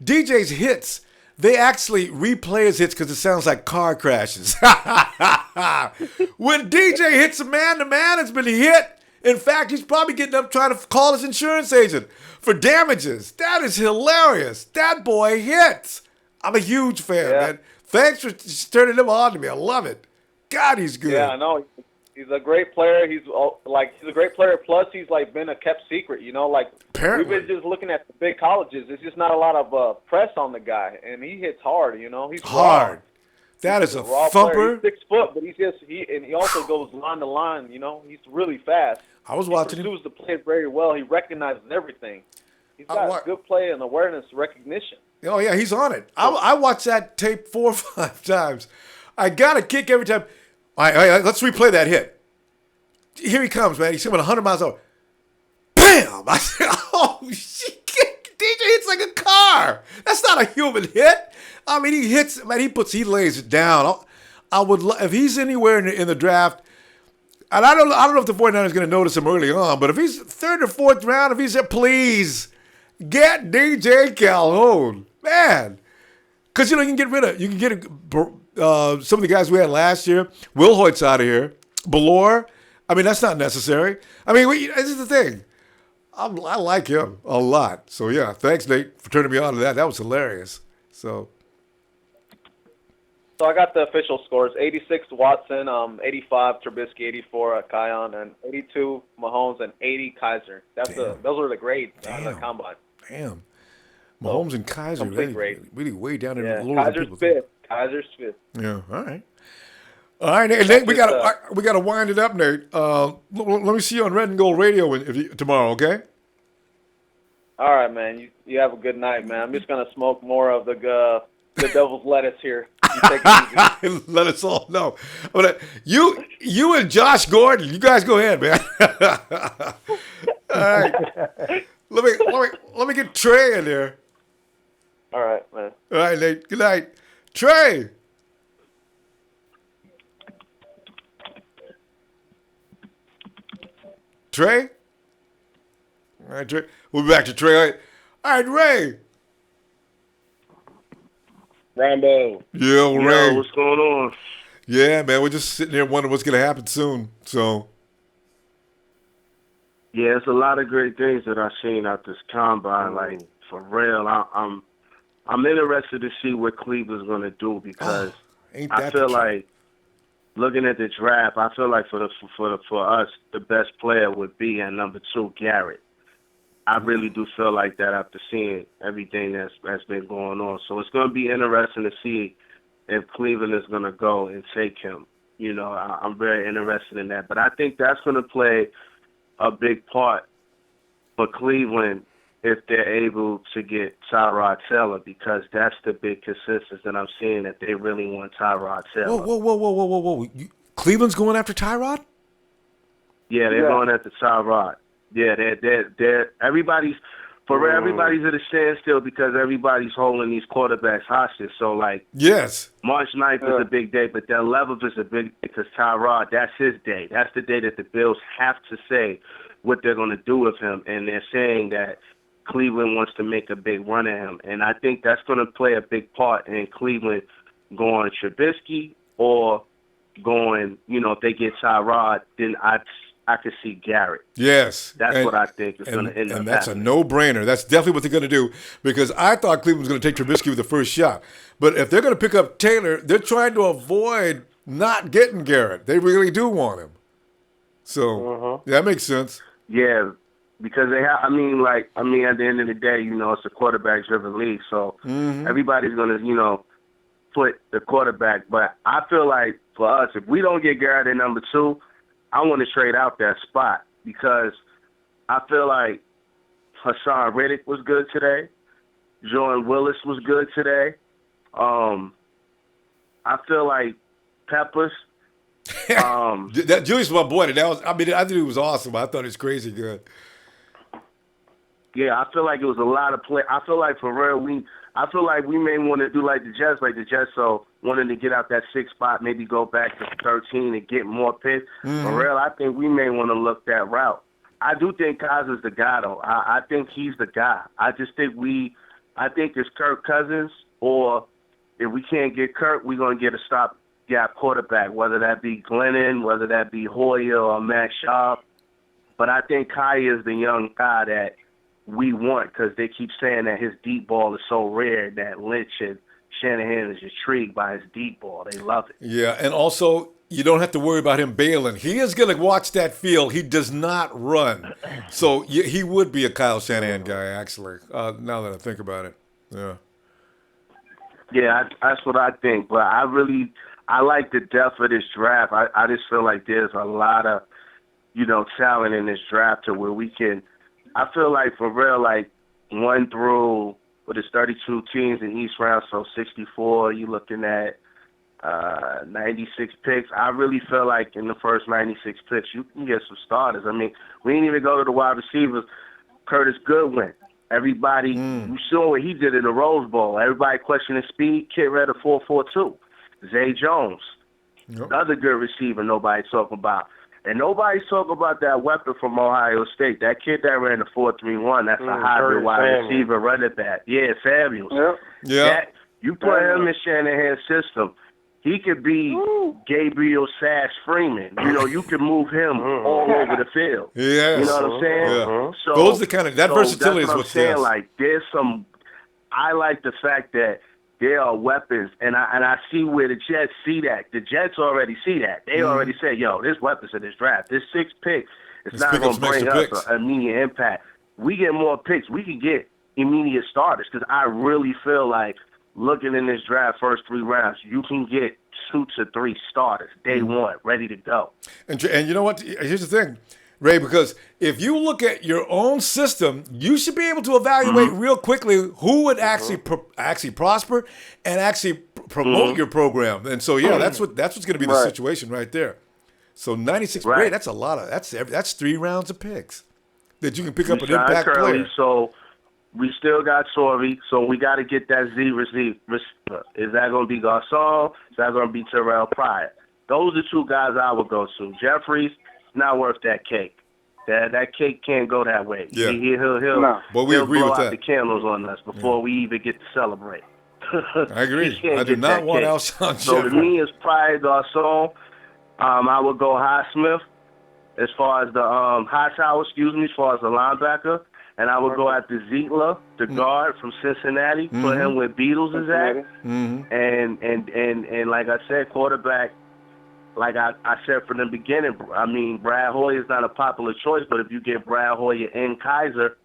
DJ's hits, they actually replay his hits because it sounds like car crashes. When DJ hits a man, the man has been hit. In fact, he's probably getting up trying to call his insurance agent for damages. That is hilarious. That boy hits. I'm a huge fan, man. Thanks for turning him on to me. I love it. God, he's good. Yeah, I know. He's a great player. He's a great player. Plus, he's been a kept secret. Apparently. We've been just looking at the big colleges. There's just not a lot of press on the guy, and he hits hard. He's hard. Raw. That is a raw thumper. Player. He's 6 foot, but he also goes line to line. He's really fast. I was watching him. He pursues the play very well. He recognizes everything. He's got good play and awareness, recognition. Oh yeah, he's on it. I watched that tape 4 or 5 times. I got a kick every time. All right, let's replay that hit. Here he comes, man. He's coming 100 miles an hour. Bam! I said, oh, shit. DJ hits like a car. That's not a human hit. I mean, he hits, man, he lays it down. I would, if he's anywhere in the draft, and I don't know if the 49ers are going to notice him early on, but if he's 3rd or 4th round, if he's there, please get DJ Calhoun. Man. Because, you can get some of the guys we had last year. Will Hoyt's out of here. Ballore. I mean, that's not necessary. I mean, this is the thing. I like him a lot. So, yeah, thanks, Nate, for turning me on to that. That was hilarious. So I got the official scores. 86 Watson, 85 Trubisky, 84 Kion, and 82 Mahomes, and 80 Kaiser. Those are the grades on the combine. Damn. Mahomes and Kaiser, really way down in the lower Kaiser's fifth. Kaiser's fifth. Yeah, all right. All right, Nate, we got to wind it up, Nate. Let me see you on Red and Gold Radio tomorrow, okay? All right, man. You have a good night, man. I'm just gonna smoke more of the devil's lettuce here. You take it easy. Let us all know. You and Josh Gordon, you guys go ahead, man. All right. Let me get Trey in there. All right, man. All right, Nate. Good night, Trey. Trey? All right, Trey. We'll be back to Trey. All right, Ray. Ronbo. Yeah, Ray. What's going on? Yeah, man. We're just sitting there wondering what's going to happen soon. So. Yeah, it's a lot of great things that I've seen out this combine. Like, for real, I'm interested to see what Cleveland's going to do because I feel like looking at the draft, I feel like for us, the best player would be at number 2, Garrett. I really do feel like that after seeing everything that's been going on. So it's going to be interesting to see if Cleveland is going to go and take him. I'm very interested in that. But I think that's going to play a big part for Cleveland if they're able to get Tyrod Taylor, because that's the big consensus that I'm seeing, that they really want Tyrod Taylor. Whoa. Cleveland's going after Tyrod? Yeah, they're going after Tyrod. Yeah, they're everybody's at a standstill because everybody's holding these quarterbacks hostage. So, yes, March 9th is a big day, but the 11th is a big day because Tyrod, that's his day. That's the day that the Bills have to say what they're going to do with him, and they're saying that Cleveland wants to make a big run at him, and I think that's going to play a big part in Cleveland going Trubisky or going, if they get Tyrod, then I could see Garrett. Yes. That's what I think is going to end up And that's happening. a no-brainer. That's definitely what they're going to do, because I thought Cleveland was going to take Trubisky with the first shot. But if they're going to pick up Taylor, they're trying to avoid not getting Garrett. They really do want him. So that makes sense. Yeah, because they have, at the end of the day, it's a quarterback-driven league, so everybody's going to, put the quarterback. But I feel like for us, if we don't get Garrett at number 2, I want to trade out that spot, because I feel like Hassan Reddick was good today. Jordan Willis was good today. I feel like Peppers. That Julius, my boy. I think it was awesome. I thought it was crazy good. Yeah, I feel like it was a lot of play. I feel like for real, we may want to do like the Jets, so wanting to get out that 6th spot, maybe go back to 13 and get more picks. For real, I think we may want to look that route. I do think Cousins the guy, though. I think he's the guy. I just think it's Kirk Cousins, or if we can't get Kirk, we're going to get a stopgap quarterback, whether that be Glennon, whether that be Hoyer or Matt Schaub. But I think Kai is the young guy that we want, because they keep saying that his deep ball is so rare that Lynch and Shanahan is intrigued by his deep ball. They love it. Yeah, and also you don't have to worry about him bailing. He is going to watch that field. He does not run. So he would be a Kyle Shanahan guy, actually, now that I think about it. Yeah. Yeah, that's what I think. But I like the depth of this draft. I just feel like there's a lot of, talent in this draft to where we can – I feel like, for real, like 1 through, 32 teams in each round, so 64, you're looking at 96 picks. I really feel like in the first 96 picks, you can get some starters. We didn't even go to the wide receivers. Curtis Goodwin. Everybody, you saw what he did in the Rose Bowl. Everybody questioning speed. Kid read a 4.42. Zay Jones. Another good receiver nobody talking about. And nobody's talking about that weapon from Ohio State. That kid that ran the 4.31, that's a hybrid wide receiver running back. Yeah, Samuels. Yeah. You put him in Shanahan's system, he could be Gabriel Sash Freeman. You can move him all over the field. Yes. You know what I'm saying? Yeah. So, those are the that versatility that's what is what's I'm saying. yes. Like, I like the fact that there are weapons, and I see where the Jets see that. The Jets already see that. They already say, yo, there's weapons in this draft. This 6th pick is not going to bring us an immediate impact. We get more picks. We can get immediate starters, because I really feel like looking in this draft first 3 rounds, you can get 2 to 3 starters day one, ready to go. And you know what? Here's the thing, Ray, because if you look at your own system, you should be able to evaluate real quickly who would actually prosper and actually promote your program. And so, that's what's going to be the situation right there. So 96, great. That's a lot of that's 3 rounds of picks that you can pick up an impact player. So we still got Sorvey, so we got to get that Z receiver. Is that going to be Garcon? Is that going to be Terrell Pryor? Those are 2 guys I would go to. Jeffries, not worth that cake. That cake can't go that way. Yeah. He'll we agree blow with out that. the candles on us before we even get to celebrate. I agree. I do not want Alshon So to Jeffrey. me, it's Pryor, Garcon. I would go Highsmith as far as the Hightower, as far as the linebacker. And I would go after Ziegler, the guard from Cincinnati, put him where Beatles is at. And like I said, quarterback, like I said from the beginning, Brad Hoyer is not a popular choice, but if you get Brad Hoyer and Kaiser,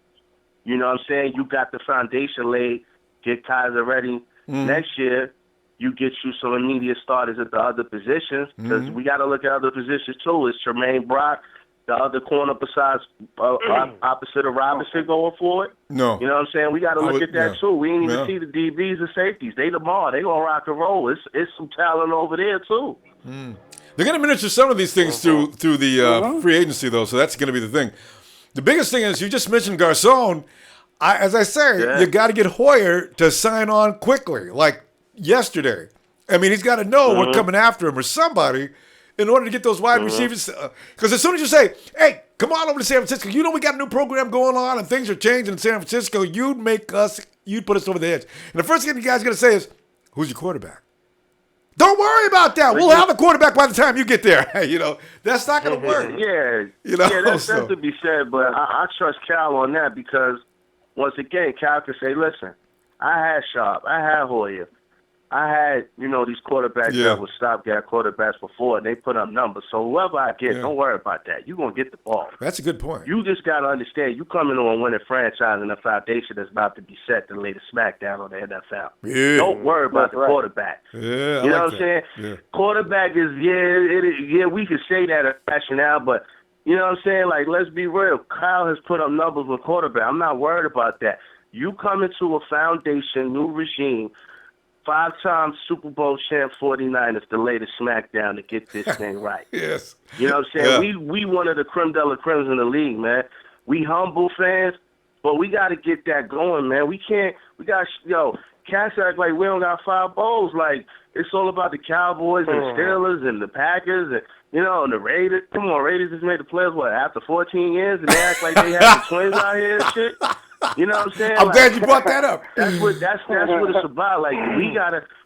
you know what I'm saying, you got the foundation laid, get Kaiser ready next year, you get you some immediate starters at the other positions, because we got to look at other positions too. Is Tremaine Brock the other corner besides opposite of Robinson going forward? No. You know what I'm saying? We got to look at that too. We ain't even see the DBs and safeties. They tomorrow. They going to rock and roll. It's some talent over there too. They're going to miniature some of these things through the free agency, though, so that's going to be the thing. The biggest thing is you just mentioned Garcon. As I say, you got to get Hoyer to sign on quickly, like yesterday. He's got to know we're coming after him or somebody in order to get those wide receivers. Because as soon as you say, hey, Come on over to San Francisco. You know we got a new program going on and things are changing in San Francisco. You'd put us over the edge. And the first thing you guys are going to say is, who's your quarterback? Don't worry about that. We'll have a quarterback by the time you get there. That's not going to work. That's to be said, but I trust Cal on that because, once again, Cal can say, listen, I had Sharp, I had Hoyer, I had, these quarterbacks that were stopgap quarterbacks before, and they put up numbers. So whoever I get, don't worry about that. You're going to get the ball. That's a good point. You just got to understand, you coming on a winning franchise and a foundation that's about to be set to lay the smackdown on the NFL. Yeah. Don't worry about the quarterback. Yeah, you know what I'm saying? Yeah. Quarterback is, we can say that as rationale, but you know what I'm saying? Like, let's be real. Kyle has put up numbers with quarterback. I'm not worried about that. You come into a foundation, new regime, 5-time Super Bowl champ 49ers to lay the smackdown to get this thing right. Yes. You know what I'm saying? Yeah. We one of the creme de la cremes in the league, man. We humble fans, but we got to get that going, man. Cats act like we don't got 5 bowls. Like, it's all about the Cowboys and the Steelers and the Packers and, and the Raiders. Come on, Raiders just made the playoffs, after 14 years? And they act like they have the Twins out here and shit? You know what I'm saying? I'm glad you brought that up. That's what it's about. Like,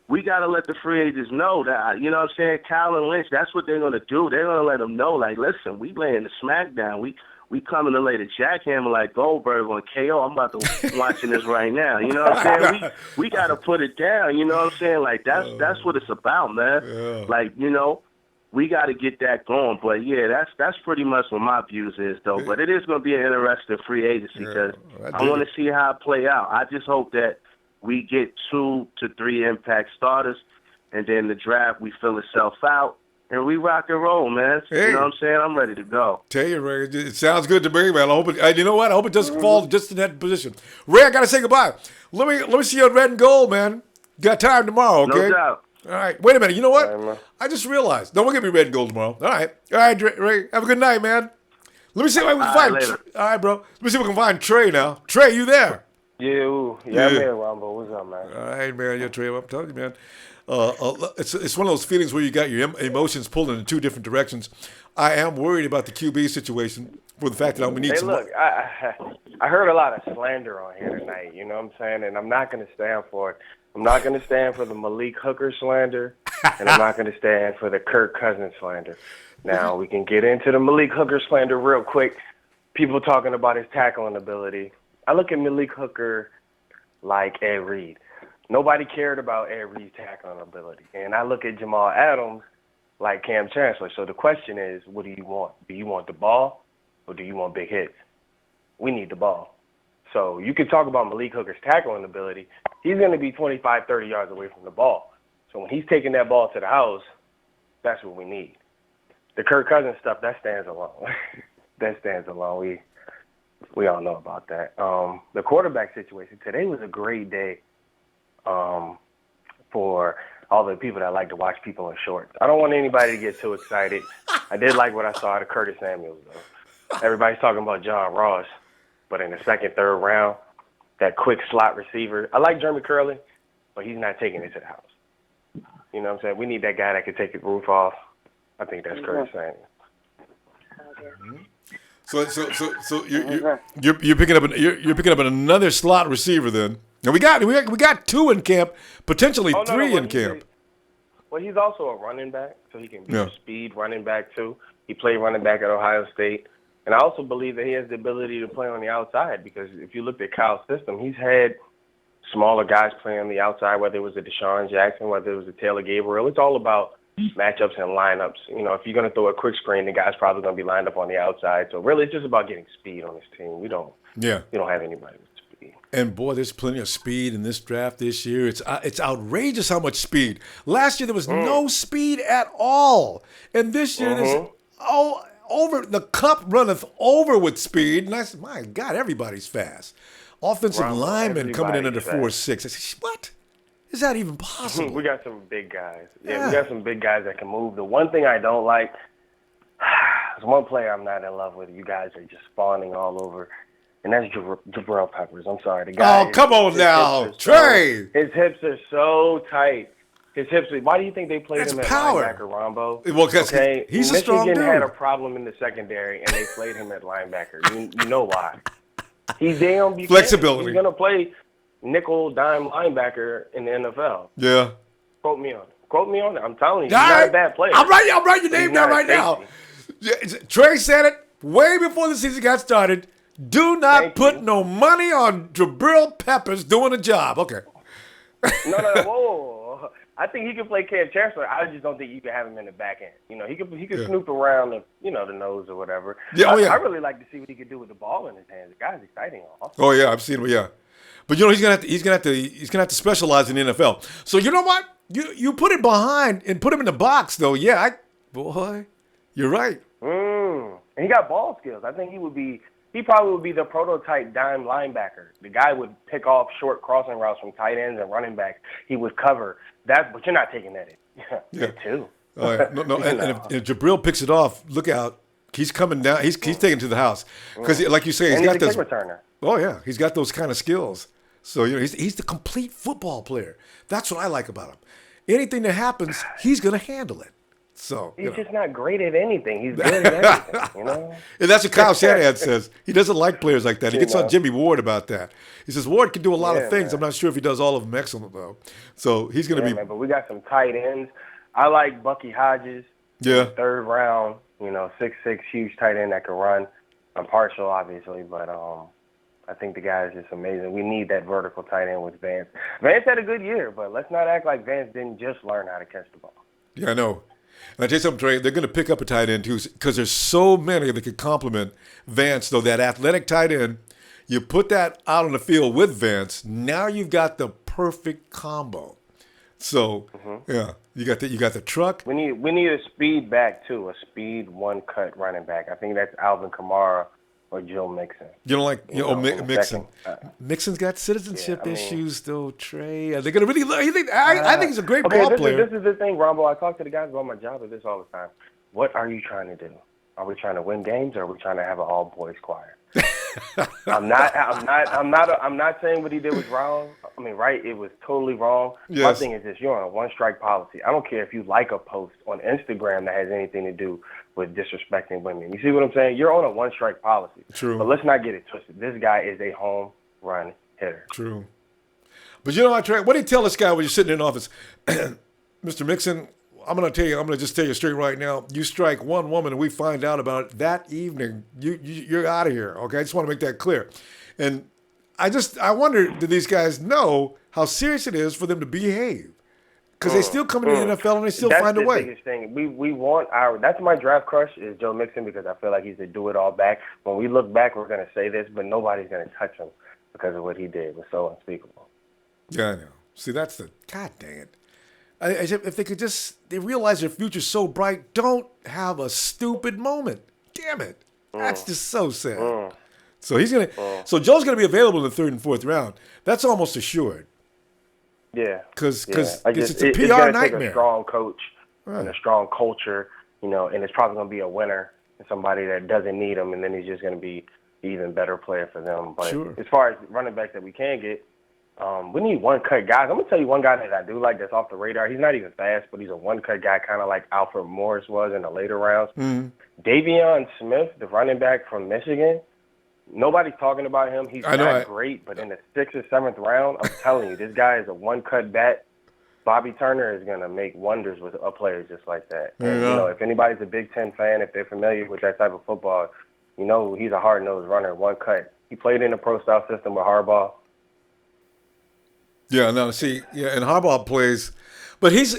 we gotta let the free agents know that, you know what I'm saying? Kyle and Lynch, that's what they're gonna do. They're gonna let them know, like, listen, we laying the smackdown. We coming to lay the jackhammer like Goldberg on KO. I'm about to watching this right now. You know what I'm saying? We gotta put it down. You know what I'm saying? Like, that's what it's about, man. Yeah. Like, we got to get that going. But, yeah, that's pretty much what my views is, though. But it is going to be an interesting free agency because I want to see how it play out. I just hope that we get 2 to 3 impact starters, and then the draft, we fill itself out, and we rock and roll, man. Hey. You know what I'm saying? I'm ready to go. Tell you, Ray, it sounds good to me, man. I hope it, you know what? I hope it doesn't fall just in that position. Ray, I got to say goodbye. Let me see you in red and gold, man. Got time tomorrow, okay? No doubt. All right. Wait a minute. You know what? I just realized. Don't we're going to be red and gold tomorrow. All right. Ray. Have a good night, man. Let me see if I can find Trey. All right, bro. Let me see if we can find Trey now. Trey, you there? Yeah, I'm here, Ronbo. What's up, man? All right, man. Yeah, Trey, I'm telling you, man. It's one of those feelings where you got your emotions pulled in 2 different directions. I am worried about the QB situation for the fact that we need some. Hey, look, I heard a lot of slander on here tonight, you know what I'm saying? And I'm not going to stand for it. I'm not going to stand for the Malik Hooker slander, and I'm not going to stand for the Kirk Cousins slander. Now, we can get into the Malik Hooker slander real quick. People talking about his tackling ability. I look at Malik Hooker like Ed Reed. Nobody cared about Ed Reed's tackling ability. And I look at Jamal Adams like Cam Chancellor. So the question is, what do you want? Do you want the ball or do you want big hits? We need the ball. So you can talk about Malik Hooker's tackling ability. He's going to be 25, 30 yards away from the ball. So when he's taking that ball to the house, that's what we need. The Kirk Cousins stuff, that stands alone. That stands alone. We all know about that. The quarterback situation, today was a great day for all the people that like to watch people in shorts. I don't want anybody to get too excited. I did like what I saw out of Curtis Samuels, though. Everybody's talking about John Ross. But in the 2nd, 3rd round, that quick slot receiver. I like Jeremy Curley, but he's not taking it to the house. You know what I'm saying? We need that guy that can take the roof off. I think that's Curtis Samuels. So you're picking up another slot receiver then. Now we got 2 in camp, potentially 3 in camp. Well, he's also a running back, so he can be a speed running back too. He played running back at Ohio State. And I also believe that he has the ability to play on the outside because if you looked at Kyle's system, he's had smaller guys playing on the outside, whether it was a Deshaun Jackson, whether it was a Taylor Gabriel. It's all about matchups and lineups. You know, if you're going to throw a quick screen, the guy's probably going to be lined up on the outside. So really, it's just about getting speed on this team. We don't have anybody with speed. And boy, there's plenty of speed in this draft this year. It's outrageous how much speed. Last year there was no speed at all, and this year there's over the cup runneth over with speed. And I said, my God, everybody's fast. Offensive linemen coming in under 4.6. I said, what? Is that even possible? We got some big guys. Yeah, we got some big guys that can move. The one thing I don't like, there's one player I'm not in love with. You guys are just spawning all over, and that's Jabril Peppers. I'm sorry. The guy. Oh, come on now, Trey. His hips are so tight. His hips. Why do you think they played That's him at power. linebacker, Rombo? Well, because he's a strong dude. Michigan had a problem in the secondary, and they played him at linebacker. You know why? He's damn Buchanan. Flexibility. He's gonna play nickel dime linebacker in the NFL. Yeah. Quote me on it. Quote me on it. I'm telling you, All he's right. not a bad player. I'm writing your name down right now. safety. Yeah, Trey said it way before the season got started. Do not put no money on Jabril Peppers doing a job. Okay. No, whoa. I think he can play Cam Chancellor. I just don't think you can have him in the back end. You know, he could snoop around the nose or whatever. Yeah, I really like to see what he could do with the ball in his hands. The guy's exciting. Also. Oh yeah, I've seen him. Yeah, but he's gonna have to specialize in the NFL. So you know what? You put it behind and put him in the box though. Yeah, boy, you're right. And he got ball skills. I think he probably would be the prototype dime linebacker. The guy would pick off short crossing routes from tight ends and running backs. He would cover that, but you're not taking that in. Yeah, too. No. And if Jabril picks it off, look out. He's coming down. He's taking it to the house because, like you say, he's got those. Oh yeah, he's got those kind of skills. So he's the complete football player. That's what I like about him. Anything that happens, he's gonna handle it. So he's just not great at anything. He's good at everything, you know. And that's what Kyle Shanahan says. He doesn't like players like that. He gets on Jimmy Ward about that. He says Ward can do a lot of things. Man. I'm not sure if he does all of them excellent though. So he's going to be. Man, but we got some tight ends. I like Bucky Hodges. Yeah. Third round. 6'6", huge tight end that can run. I'm partial, obviously, but I think the guy is just amazing. We need that vertical tight end with Vance. Vance had a good year, but let's not act like Vance didn't just learn how to catch the ball. Yeah, I know. And I tell you something, Trey, they're going to pick up a tight end, too, because there's so many that could complement Vance. Though that athletic tight end, you put that out on the field with Vance, now you've got the perfect combo. So, yeah, you got the truck. We need a speed back, too, a speed one-cut running back. I think that's Alvin Kamara or Joe Mixon. You don't like Mixon? Mixon's got citizenship issues, though, Trey. Are they going to really learn? I think he's a great ball player. This is the thing, Ronbo. I talk to the guys about my job with this all the time. What are you trying to do? Are we trying to win games, or are we trying to have an all-boys choir? I'm not saying what he did was wrong. I mean, right? It was totally wrong. Yes. My thing is this: you're on a one-strike policy. I don't care if you like a post on Instagram that has anything to do with disrespecting women. You see what I'm saying? You're on a one-strike policy. True. But let's not get it twisted. This guy is a home run hitter. True. But you know what, Trey? What do you tell this guy when you're sitting in office? Mr. Mixon, I'm going to just tell you straight right now. You strike one woman and we find out about it that evening, you're out of here, okay? I just want to make that clear. And I wonder, do these guys know how serious it is for them to behave? Because they still come into the NFL and they still find a way. That's the biggest thing. We want that's my draft crush is Joe Mixon because I feel like he's a do-it-all back. When we look back, we're going to say this, but nobody's going to touch him because of what he did. It was so unspeakable. Yeah, I know. See, that's God dang it. If they could they realize their future's so bright, don't have a stupid moment. Damn it. That's just so sad. So so Joe's gonna be available in the third and fourth round. That's almost assured. Yeah. Because it's a PR it's nightmare. Take a strong coach and a strong culture, and it's probably gonna be a winner and somebody that doesn't need him, and then he's just gonna be an even better player for them. But as far as running backs that we can get, we need one-cut guys. I'm going to tell you one guy that I do like that's off the radar. He's not even fast, but he's a one-cut guy, kind of like Alfred Morris was in the later rounds. Davion Smith, the running back from Michigan, nobody's talking about him. He's not great, but in the 6th or 7th round, I'm telling you, this guy is a one-cut bat. Bobby Turner is going to make wonders with a player just like that. And, if anybody's a Big Ten fan, if they're familiar with that type of football, he's a hard-nosed runner, one-cut. He played in the pro-style system with Harbaugh. Yeah, no, see, and Harbaugh plays, but his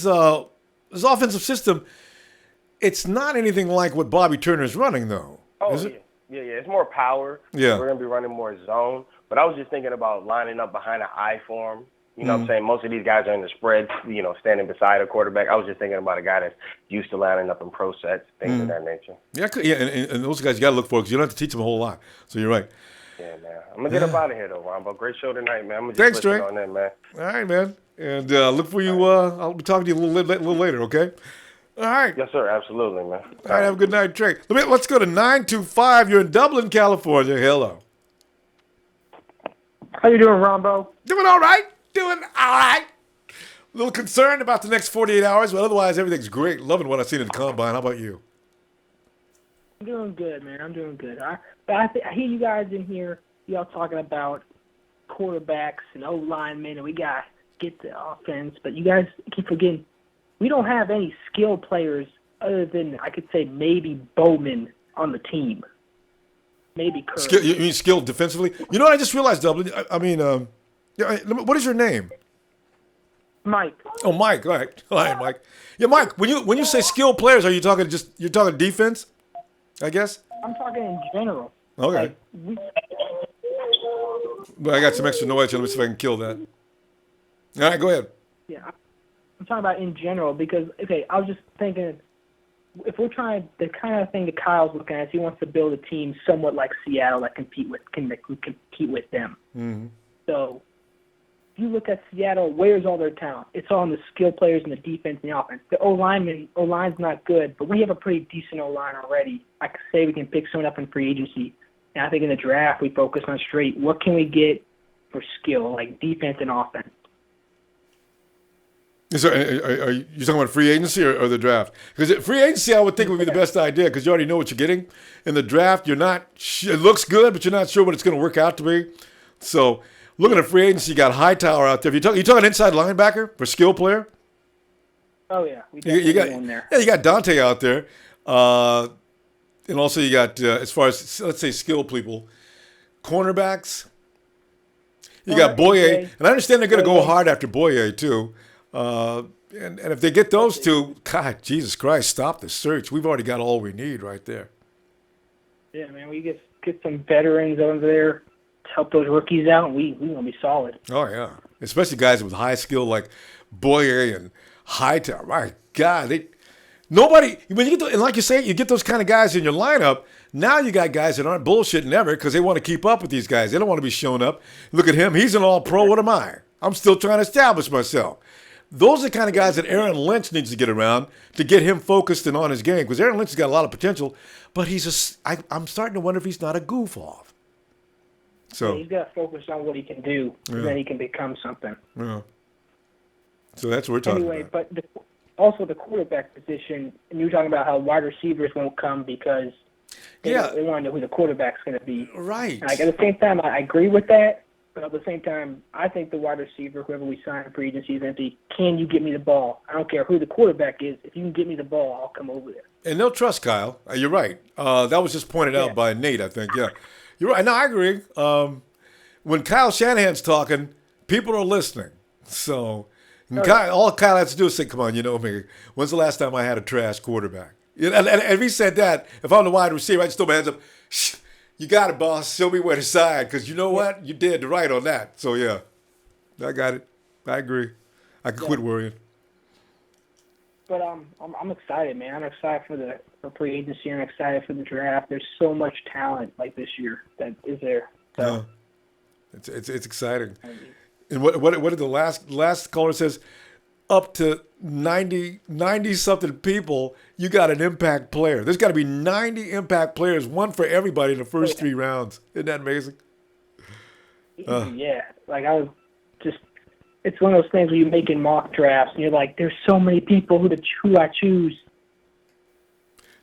offensive system, it's not anything like what Bobby Turner's running, though. Oh, is it? Yeah, it's more power. Yeah. We're going to be running more zone, but I was just thinking about lining up behind an I form. You know what I'm saying? Most of these guys are in the spread, standing beside a quarterback. I was just thinking about a guy that's used to lining up in pro sets, things of that nature. Yeah, and those guys you got to look for because you don't have to teach them a whole lot. So you're right. Yeah, man. I'm going to get up out of here, though, Ronbo. Great show tonight, man. I'm going to Thanks, just listen Trey. on that, man. All right, man. And look for you. I'll be talking to you a little later, okay? All right. Yes, sir. Absolutely, man. All right, have a good night, Trey. Let's go to 925. You're in Dublin, California. Hello. How you doing, Ronbo? Doing all right. Doing all right. A little concerned about the next 48 hours, but otherwise everything's great. Loving what I've seen in the combine. How about you? I'm doing good, man. I'm doing good. I hear you guys in here, y'all talking about quarterbacks and O-linemen, and we got to get the offense, but you guys keep forgetting we don't have any skill players other than, I could say, maybe Bowman on the team. Maybe Kirk. You mean skill defensively? You know what I just realized, Dublin? What is your name? Mike. Oh, Mike. All right, Mike. Yeah, Mike. When you say skilled players, are you talking you're talking defense? I guess. I'm talking in general. Okay. But I got some extra noise here. Let me see if I can kill that. All right, go ahead. Yeah, I'm talking about in general because I was just thinking if we're trying the kind of thing that Kyle's looking at, he wants to build a team somewhat like Seattle that can compete with them. Mm-hmm. So. If you look at Seattle, where's all their talent? It's all in the skill players in the defense and the offense. The O-line's not good, but we have a pretty decent O-line already. I could say we can pick someone up in free agency. And I think in the draft we focus on straight. What can we get for skill, like defense and offense? So are you talking about free agency or the draft? Because free agency I would think would be the best idea because you already know what you're getting. In the draft, you're not. It looks good, but you're not sure what it's going to work out to be. So. Looking at free agency, you got Hightower out there. You talking inside linebacker for skill player? Oh yeah, we definitely got one there. Yeah, you got Dante out there, and also you got as far as let's say skill people, cornerbacks. You got Boye, and I understand they're going to go hard after Boye too. And if they get those two, God, Jesus Christ, stop the search. We've already got all we need right there. Yeah, man, we get some veterans over there. Help those rookies out, and we're going to be solid. Oh, yeah. Especially guys with high skill like Boye and Hightower. My God. When you get and like you say, you get those kind of guys in your lineup, now you got guys that aren't bullshitting ever because they want to keep up with these guys. They don't want to be showing up. Look at him. He's an all-pro. What am I? I'm still trying to establish myself. Those are the kind of guys that Aaron Lynch needs to get around to get him focused and on his game because Aaron Lynch has got a lot of potential, but I'm starting to wonder if he's not a goof-off. So he's got to focus on what he can do, and then he can become something. Yeah. So that's what we're talking about. But also the quarterback position, and you were talking about how wide receivers won't come because they want to know who the quarterback's going to be. Right. At the same time, I agree with that, but at the same time, I think the wide receiver, whoever we sign for agency, is going to be, can you get me the ball? I don't care who the quarterback is. If you can get me the ball, I'll come over there. And they'll trust Kyle. You're right. That was just pointed out by Nate, I think. Yeah. You're right. No, I agree. When Kyle Shanahan's talking, people are listening. So all Kyle has to do is say, come on, you know me. When's the last time I had a trash quarterback? And if he said that, if I'm the wide receiver, I'd just throw my hands up. Shh, you got it, boss. Show me where to side. Because you know what? You did the right on that. So, yeah, I got it. I agree. I can quit worrying. But I'm excited, man. I'm excited for free agency. I'm excited for the draft. There's so much talent like this year that is there. So. It's exciting. And what did the last caller says? Up to 90 something people, you got an impact player. There's got to be 90 impact players, one for everybody in the first 3 rounds. Isn't that amazing? Yeah, it's one of those things where you're making mock drafts and you're like, there's so many people who I choose.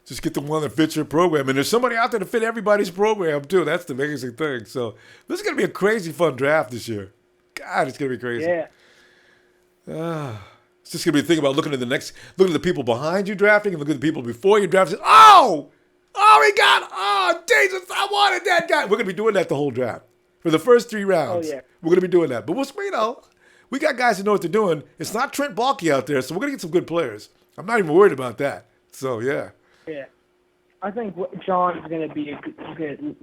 Just get the one that fits your program. And there's somebody out there to fit everybody's program, too. That's the amazing thing. So this is going to be a crazy fun draft this year. God, it's going to be crazy. Yeah. It's just going to be a thing about looking at the people behind you drafting and looking at the people before you drafting. Jesus, I wanted that guy. We're going to be doing that the whole draft. For the first 3 rounds. Oh, yeah. We're going to be doing that. But we got guys who know what they're doing. It's not Trent Baalke out there, so we're going to get some good players. I'm not even worried about that. So, yeah. Yeah. I think John's going to be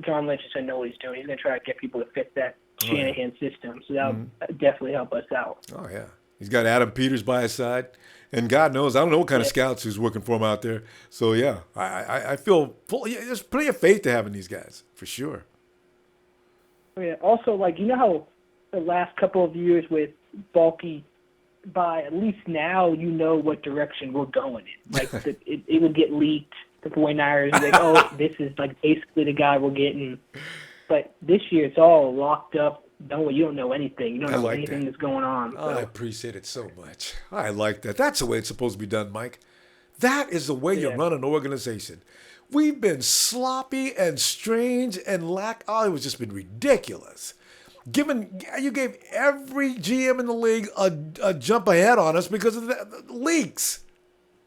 John Lynch is going to know what he's doing. He's going to try to get people to fit that Shanahan system. So that'll definitely help us out. Oh, yeah. He's got Adam Peters by his side. And God knows, I don't know what kind of scouts who's working for him out there. So, yeah, I feel there's plenty of faith to having these guys, for sure. Yeah. Also, you know how the last couple of years with Baalke, by at least now you know what direction we're going in. It would get leaked. The 49ers, this is basically the guy we're getting. But this year it's all locked up. you don't know anything. You don't know anything that's going on. Oh, I appreciate it so much. I like that. That's the way it's supposed to be done, Mike. That is the way you run an organization. We've been sloppy and strange and it was just been ridiculous. You gave every GM in the league a jump ahead on us because of the leaks.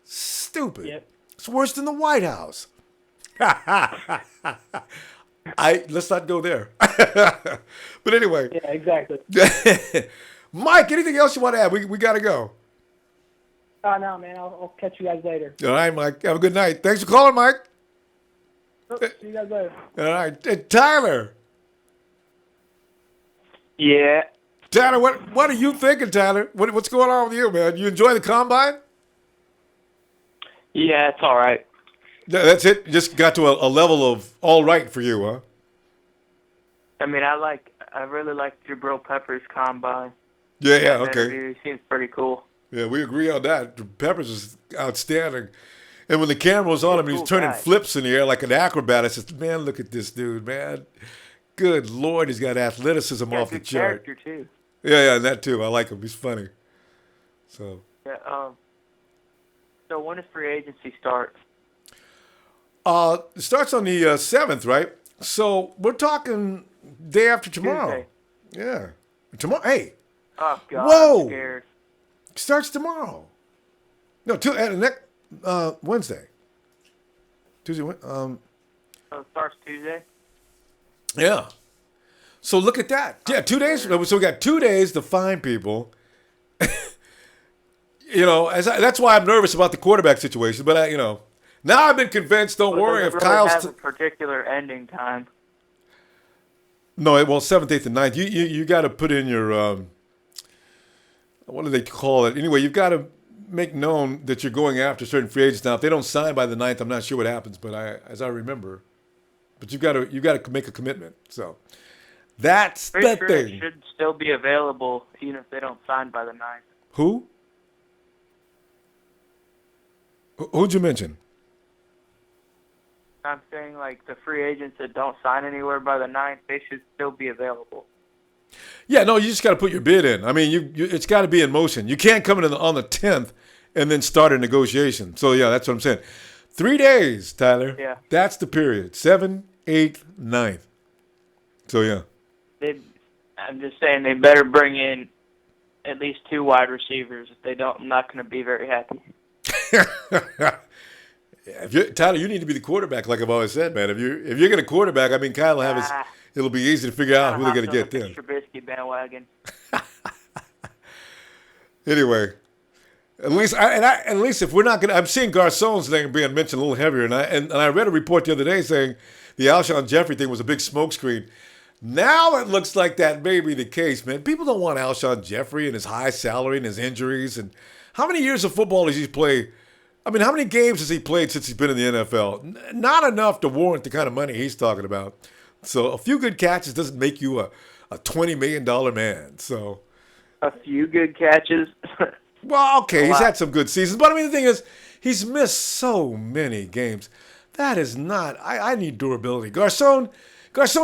Stupid. Yep. It's worse than the White House. Let's not go there. But anyway. Yeah, exactly. Mike, anything else you want to add? We got to go. No, man. I'll catch you guys later. All right, Mike. Have a good night. Thanks for calling, Mike. See you guys later. All right. Tyler. Yeah. Tyler, what are you thinking, Tyler? What's going on with you, man? You enjoy the combine? Yeah, it's all right. That's it? Just got to a level of all right for you, huh? I mean, I really like Jabril Peppers' combine. Yeah, okay. He seems pretty cool. Yeah, we agree on that. Peppers is outstanding. And when the camera was on him, he was turning flips in the air like an acrobat. I said, man, look at this dude, man. Good Lord, he's got athleticism off the chart. Character, too. Yeah, that too. I like him. He's funny. So. Yeah, so when does free agency start? It starts on the 7th, right? So we're talking day after tomorrow. Tuesday. Yeah. Tomorrow. Hey. Oh, God. Whoa. I'm scared. Starts tomorrow. No, next Wednesday. Tuesday. So it starts Tuesday? Yeah. So look at that. Yeah, 2 days. So we got 2 days to find people. That's why I'm nervous about the quarterback situation. But now I've been convinced. Don't worry if Kyle's has a particular ending time. No, 7th, 8th, and 9th. You got to put in your what do they call it? Anyway, you've got to make known that you're going after certain free agents. Now, if they don't sign by the 9th, I'm not sure what happens. But as I remember, but you've got to make a commitment. So that's the thing. It should still be available even if they don't sign by the 9th. Who? Who'd you mention? I'm saying, like, the free agents that don't sign anywhere by the 9th, they should still be available. Yeah, no, you just got to put your bid in. I mean, it's got to be in motion. You can't come in on the 10th and then start a negotiation. So, yeah, that's what I'm saying. 3 days, Tyler. Yeah. That's the period. 7th, 8th, 9th. So, yeah. I'm just saying they better bring in at least 2 wide receivers. If they don't, I'm not going to be very happy. Tyler, you need to be the quarterback, like I've always said, man. If you're going to quarterback, I mean, Kyle will have it'll be easy to figure out who they're going to get then. Trubisky bandwagon. Anyway, at least if we're not going to, I'm seeing Garcon's name being mentioned a little heavier, and I read a report the other day saying the Alshon Jeffrey thing was a big smokescreen. Now it looks like that may be the case, man. People don't want Alshon Jeffrey and his high salary and his injuries. And how many years of football does he play? I mean, how many games has he played since he's been in the NFL? Not enough to warrant the kind of money he's talking about. So a few good catches doesn't make you a $20 million man. So a few good catches. Well, okay, he's had some good seasons. But, I mean, the thing is, he's missed so many games. That is not – I need durability. Garcon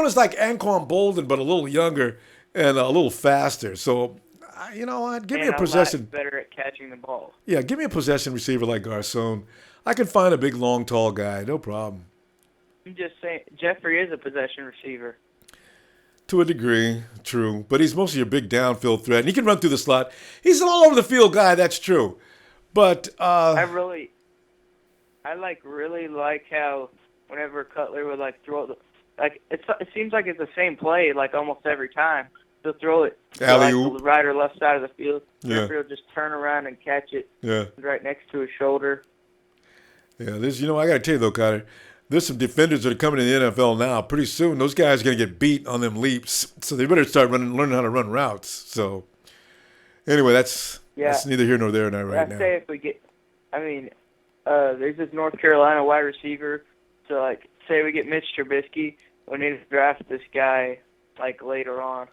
is like Anquan Bolden, but a little younger and a little faster. So, you know what? Give me a possession. Better at catching the ball. Yeah, give me a possession receiver like Garcon. I can find a big, long, tall guy. No problem. I'm just saying, Jeffrey is a possession receiver. To a degree, true. But he's mostly your big downfield threat. And he can run through the slot. He's an all-over-the-field guy, that's true. But I really like how whenever Cutler would, like, throw it seems like it's the same play, like, almost every time. He'll throw it to the right or left side of the field. Yeah. Jeffrey will just turn around and catch it right next to his shoulder. Yeah, I got to tell you, though, Connor, there's some defenders that are coming in the NFL now. Pretty soon, those guys are going to get beat on them leaps. So they better start learning how to run routes. So, anyway, that's neither here nor there right now. Say if we get, there's this North Carolina wide receiver. So, like, say we get Mitch Trubisky, we need to draft this guy, like, later on.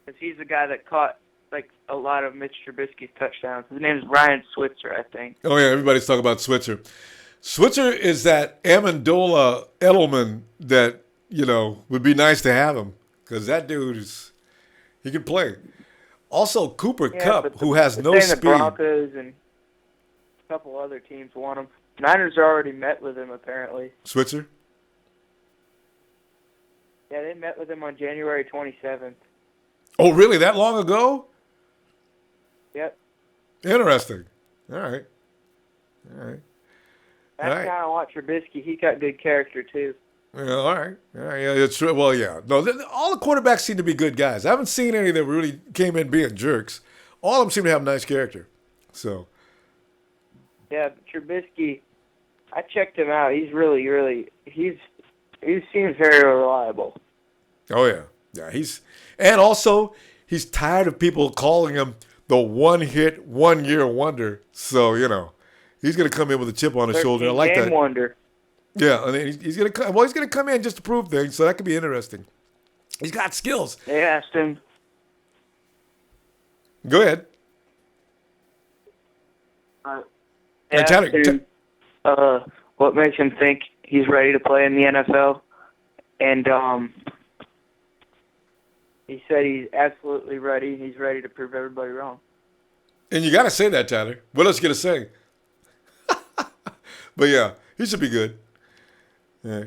Because he's the guy that caught, like, a lot of Mitch Trubisky's touchdowns. His name is Ryan Switzer, I think. Oh, yeah, everybody's talking about Switzer. Switzer is that Amendola Edelman that, would be nice to have him. because that dude he can play. Also, Cooper Yeah, Kupp, but who has no the speed. Broncos and a couple other teams want him. Niners already met with him, apparently. Switzer? Yeah, they met with him on January 27th. Oh, really? That long ago? Yep. Interesting. All right. That's kind of want Trubisky. He got good character, too. Yeah, all right. Yeah, it's true. Well, yeah. No, all the quarterbacks seem to be good guys. I haven't seen any that really came in being jerks. All of them seem to have nice character. So. Yeah, but Trubisky, I checked him out. He's really, he seems very reliable. Oh, yeah. Yeah, and also, he's tired of people calling him the one-hit, one-year wonder. So, he's going to come in with a chip on his shoulder. I like that. Wonder. Yeah, and he's going to come in just to prove things, so that could be interesting. He's got skills. They asked him. Go ahead. What makes him think he's ready to play in the NFL? And he said he's absolutely ready. He's ready to prove everybody wrong. And you got to say that, Tyler. What else you going to say? But, yeah, he should be good. Yeah.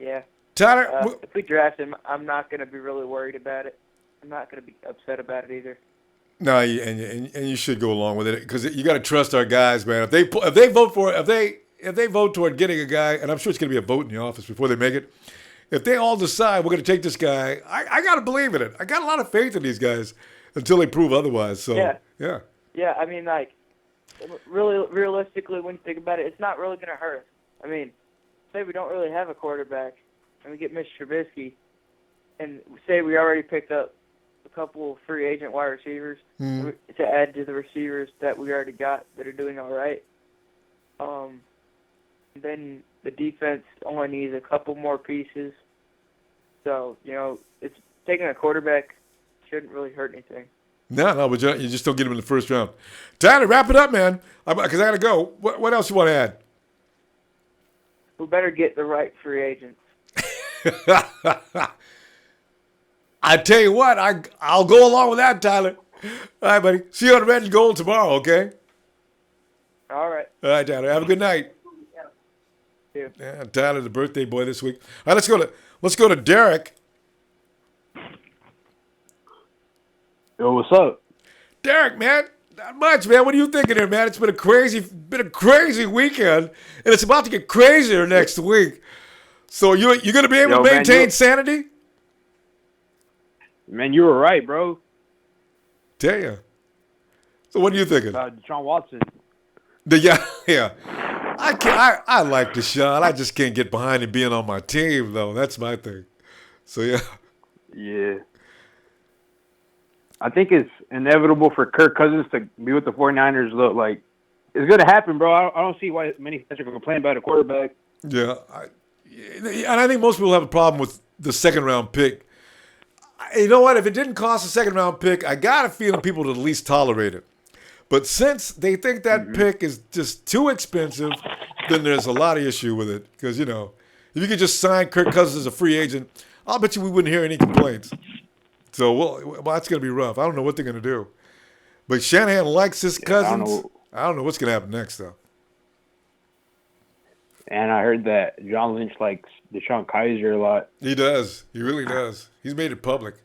Yeah. Tyler, if we draft him, I'm not going to be really worried about it. I'm not going to be upset about it either. No, and you should go along with it because you got to trust our guys, man. If they vote for it, if they vote toward getting a guy, and I'm sure it's going to be a vote in the office before they make it. If they all decide we're going to take this guy, I got to believe in it. I got a lot of faith in these guys until they prove otherwise. So yeah. Yeah, I mean, like, really, realistically, when you think about it, it's not really going to hurt us. I mean, say we don't really have a quarterback, and we get Mr. Trubisky, and say we already picked up a couple free agent wide receivers to add to the receivers that we already got that are doing all right. Then the defense only needs a couple more pieces. So, it's taking a quarterback shouldn't really hurt anything. No, but you just don't get him in the first round. Tyler, wrap it up, man, because I got to go. What else you want to add? We better get the right free agents. I tell you what, I'll go along with that, Tyler. All right, buddy. See you on Red and Gold tomorrow, okay? All right. All right, Tyler. Have a good night. Yeah, Tyler, the birthday boy this week. All right, let's go to Derek. Yo, what's up? Derek, man. Not much, man. What are you thinking here, man? It's been a crazy weekend, and it's about to get crazier next week. So you going to be able to maintain sanity? Man, you were right, bro. Tell you. So what are you thinking? Deshaun Watson. Yeah. I like Deshaun. I just can't get behind him being on my team, though. That's my thing. So, yeah. Yeah. I think it's inevitable for Kirk Cousins to be with the 49ers. Look, like, it's going to happen, bro. I don't see why many fans are complaining about a quarterback. Yeah. And I think most people have a problem with the second-round pick. You know what? If it didn't cost a second-round pick, I got a feeling people would at least tolerate it. But since they think that pick is just too expensive, then there's a lot of issue with it. Because, if you could just sign Kirk Cousins as a free agent, I'll bet you we wouldn't hear any complaints. So, well that's going to be rough. I don't know what they're going to do. But Shanahan likes his Cousins. I don't know what's going to happen next, though. And I heard that John Lynch likes Deshaun Kaiser a lot. He does. He really does. He's made it public.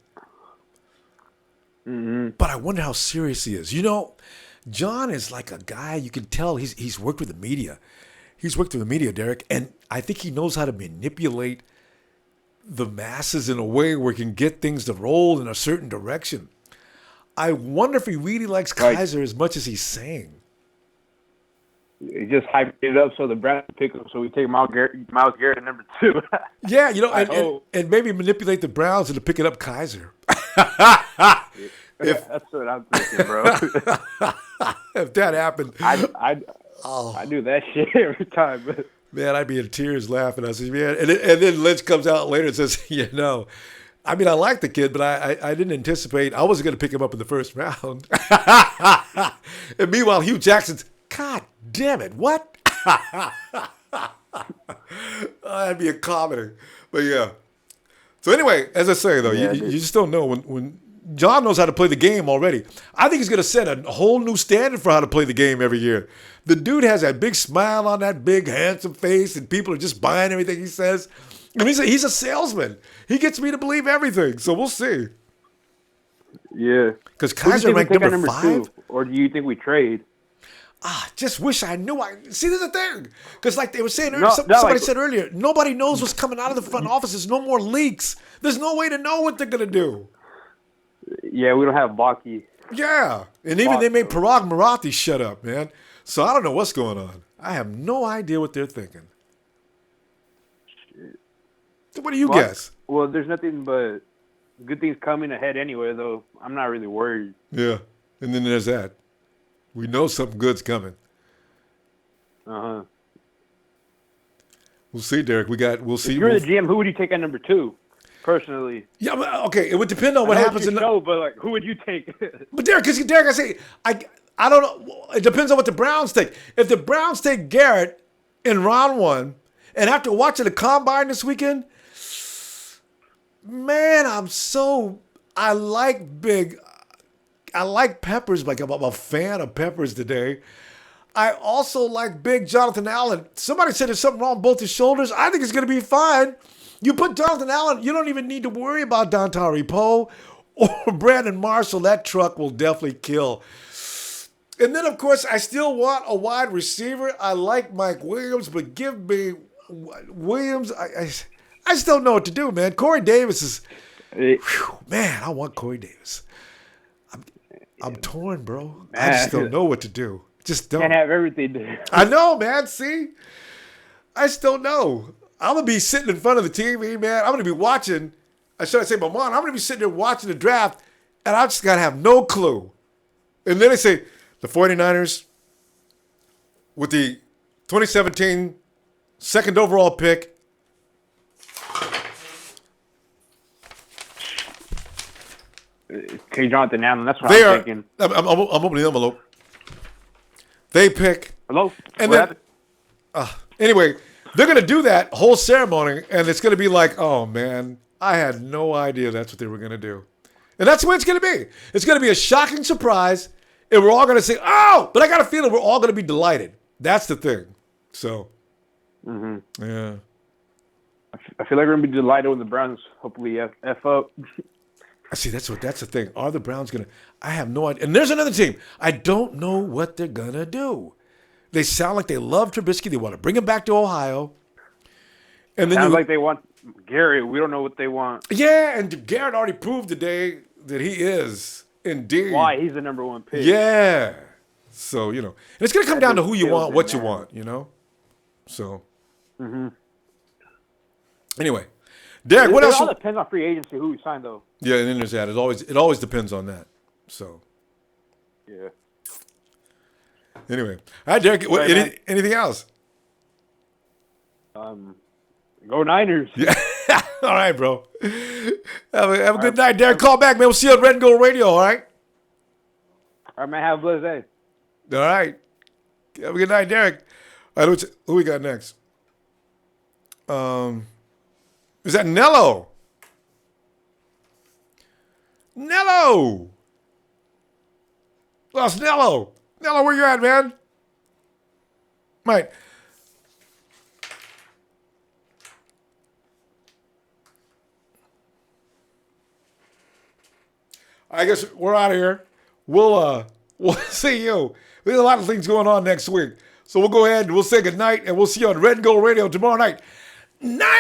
Mm-hmm. But I wonder how serious he is. John is like a guy, you can tell he's worked with the media. He's worked with the media, Derek, and I think he knows how to manipulate the masses in a way where he can get things to roll in a certain direction. I wonder if he really likes Kaiser as much as he's saying. He just hyped it up so the Browns pick him, so we take Myles Garrett at number 2. Yeah, and maybe manipulate the Browns into picking up Kaiser. That's what I'm thinking, bro. If that happened, I do that shit every time. But. Man, I'd be in tears laughing. I said, man, and then Lynch comes out later and says, I mean, I like the kid, but I didn't anticipate. I wasn't going to pick him up in the first round. And meanwhile, Hugh Jackson's, God damn it, what? That'd be a comedy. But yeah. So anyway, as I say though, you just don't know when John knows how to play the game already. I think he's going to set a whole new standard for how to play the game every year. The dude has that big smile on that big handsome face, and people are just buying everything he says. I mean, he's a salesman. He gets me to believe everything. So we'll see. Yeah. Because Kaiser ranked number 5. 2, or do you think we trade? Just wish I knew. See, there's the thing. Because like they were saying earlier, somebody said earlier, nobody knows what's coming out of the front office. There's no more leaks. There's no way to know what they're going to do. Yeah, we don't have Bucky. Yeah. And even they made Parag Marathi shut up, man. So I don't know what's going on. I have no idea what they're thinking. Shit. So what do you guess? Well, there's nothing but good things coming ahead anyway, though. I'm not really worried. Yeah. And then there's that. We know something good's coming. Uh-huh. We'll see, Derek. We'll see. If you're the GM, who would you take at number 2? Personally. Yeah, but, okay. It would depend on what happens in the show, but like, who would you take? But Derek, I say, I don't know. It depends on what the Browns take. If the Browns take Garrett in round 1, and after watching the combine this weekend, man, I like Peppers. Like I'm a fan of Peppers today. I also like big Jonathan Allen. Somebody said there's something wrong with both his shoulders. I think it's going to be fine. You put Jonathan Allen, you don't even need to worry about Dontari Poe or Brandon Marshall. That truck will definitely kill. And then, of course, I still want a wide receiver. I like Mike Williams, but give me Williams. I just don't know what to do, man. Corey Davis is, man, I want Corey Davis. I'm torn, bro. I just don't know what to do. Just don't. Can't have everything. I know, man. See? I just don't know. I'm going to be sitting in front of the TV, man. I'm going to be watching. Should I say my mom? I'm going to be sitting there watching the draft, and I just got to have no clue. And then they say, the 49ers, with the 2017 second overall pick, Okay, Jonathan Allen, that's what I'm thinking. I'm opening the envelope. They pick. Hello? And then, anyway, they're going to do that whole ceremony, and it's going to be like, oh, man, I had no idea that's what they were going to do. And that's the way it's going to be. It's going to be a shocking surprise, and we're all going to say, oh, but I got a feeling we're all going to be delighted. That's the thing. So, yeah. I feel like we're going to be delighted when the Browns hopefully F up. See, that's the thing. Are the Browns going to – I have no idea. And there's another team. I don't know what they're going to do. They sound like they love Trubisky. They want to bring him back to Ohio. And then sounds like they want Garrett. We don't know what they want. Yeah, and Garrett already proved today that he is indeed. Why? He's the number 1 pick. Yeah. So, and it's going to come down to who you want, what you want, So. Anyway. Derek, what else? It all depends on free agency, who we sign, though. Yeah, and then there's that. It always depends on that. So. Yeah. Anyway. All right, Derek. Anything else? Go Niners. Yeah. All right, bro. Have a good night, Derek. Call back, man. We'll see you on Red and Gold Radio, all right? All right, man. Have a blessed day. All right. Have a good night, Derek. All right, who we got next? Is that Nello? Nello! Lost Nello. Nello, where you at, man? Mate. I guess we're out of here. We'll see you. There's a lot of things going on next week. So we'll go ahead and we'll say goodnight, and we'll see you on Red and Gold Radio tomorrow night. Niners!